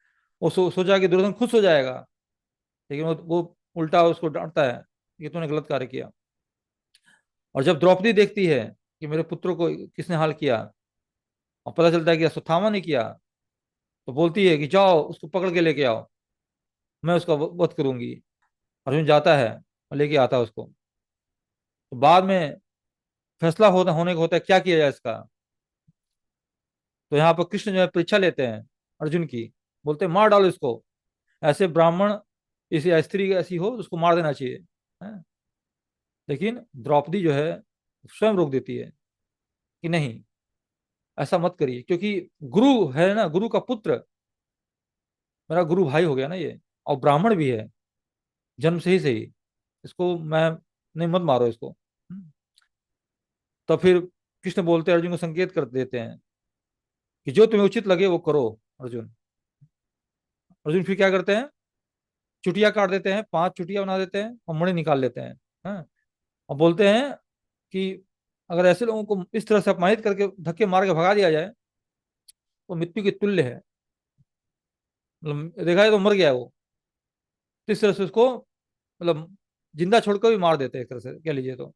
वो सोचा कि दुर्योधन खुश हो जाएगा, लेकिन वो उल्टा उसको डांटता है कि तूने गलत कार्य किया। और जब द्रौपदी देखती है कि मेरे पुत्र को किसने हाल किया, और पता चलता है कि अश्वत्थामा ने किया, तो बोलती है कि जाओ उसको पकड़ के लेके आओ, मैं उसका वध करूंगी। अर्जुन जाता है और लेके आता है उसको। तो बाद में फैसला होने का होता है क्या किया जाए इसका। तो यहाँ पर कृष्ण जो है परीक्षा लेते हैं अर्जुन की, बोलते हैं मार डालो इसको, ऐसे ब्राह्मण इस या स्त्री ऐसी हो उसको मार देना चाहिए, है? लेकिन द्रौपदी जो है स्वयं रोक देती है कि नहीं, ऐसा मत करिए, क्योंकि गुरु है ना, गुरु का पुत्र मेरा गुरु भाई हो गया ना ये, और ब्राह्मण भी है जन्म से ही, इसको मैं, नहीं मत मारो इसको। तो फिर कृष्ण बोलते हैं, अर्जुन को संकेत कर देते हैं कि जो तुम्हें उचित लगे वो करो अर्जुन। अर्जुन फिर क्या करते हैं, चुटिया काट देते हैं, 5 चुटिया बना देते हैं और मणि निकाल लेते हैं। हाँ, और बोलते हैं कि अगर ऐसे लोगों को इस तरह से अपमानित करके धक्के मार के भगा दिया जाए वो मृत्यु के तुल्य है। मतलब देखा जाए तो मर गया है वो, तो इस तरह से उसको मतलब जिंदा छोड़कर भी मार देते हैं एक तरह से कह लीजिए तो।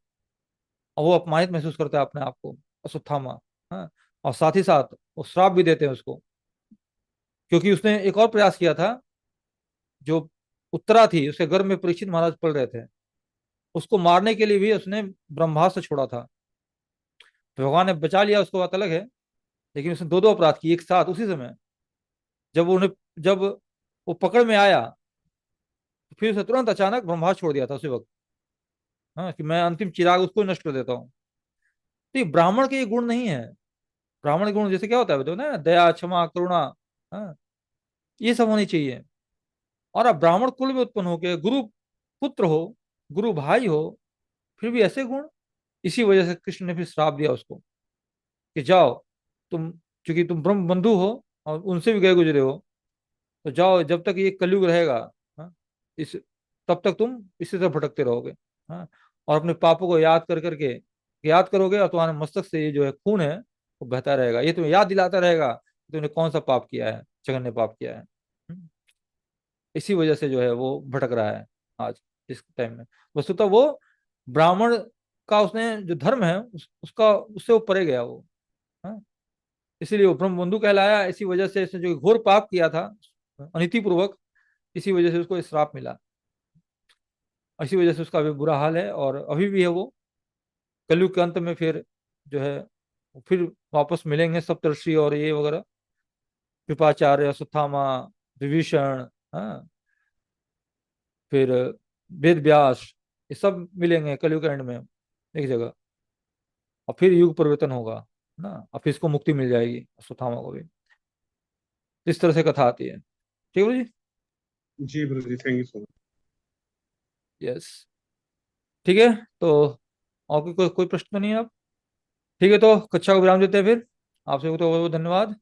और वो अपमानित महसूस करता है अपने आप को, अश्वत्थामा। हाँ, और साथ ही साथ वो श्राप भी देते हैं उसको, क्योंकि उसने एक और प्रयास किया था। जो उत्तरा थी उसके गर्भ में परीक्षित महाराज पल रहे थे, उसको मारने के लिए भी उसने ब्रह्मास्त्र छोड़ा था। तो भगवान ने बचा लिया उसको, बात अलग है। लेकिन उसने दो दो अपराध किए एक साथ उसी समय। जब वो पकड़ में आया, तो फिर उसे तुरंत अचानक ब्रह्मास्त्र छोड़ दिया था उसी वक्त। हाँ, कि मैं अंतिम चिराग उसको नष्ट कर देता हूँ। तो ये ब्राह्मण के ये गुण नहीं है। ब्राह्मण के गुण जैसे क्या होता है बताओ ना, दया क्षमा करुणा। हाँ, ये सब होनी चाहिए। और अब ब्राह्मण कुल में उत्पन्न होके गुरु पुत्र हो, गुरु भाई हो, फिर भी ऐसे गुण। इसी वजह से कृष्ण ने फिर श्राप दिया उसको कि जाओ तुम, क्योंकि तुम ब्रह्म बंधु हो और उनसे भी गए गुजरे हो, तो जाओ जब तक ये कलयुग रहेगा। हाँ, इस तब तक तुम इसी तरह भटकते रहोगे। हाँ, और अपने पापों को याद कर करके याद करोगे, और तुम्हारे मस्तक से ये जो है खून है वो बहता रहेगा, ये तुम्हें याद दिलाता रहेगा कि तुमने कौन सा पाप किया है, जघन्य पाप किया है। इसी वजह से जो है वो भटक रहा है आज इस टाइम में। वस्तुतः वो ब्राह्मण का उसने जो धर्म है उसका उससे वो परे गया वो। हाँ? इसीलिए वो ब्रह्म बंधु कहलाया, इसी वजह से इसने जो घोर पाप किया था अनिति पूर्वक, इसी वजह से उसको श्राप मिला। इसी वजह से उसका अभी बुरा हाल है, और अभी भी है वो। कलयुग के अंत में फिर जो है फिर वापस मिलेंगे सप्तर्षि और ये वगैरह, कृपाचार्य, सुथामा, विभीषण। हाँ, फिर वेद व्यास, ये सब मिलेंगे कलयुग एंड में एक जगह। और फिर युग परिवर्तन होगा ना, और फिर इसको मुक्ति मिल जाएगी सुथामा को भी। इस तरह से कथा आती है। ठीक है जी। जी गुरु जी, thank you so much. Yes, ठीक है। तो और कोई प्रश्न तो नहीं है अब? ठीक है, तो कक्षा को विराम देते हैं फिर। आपसे तो बहुत बहुत धन्यवाद।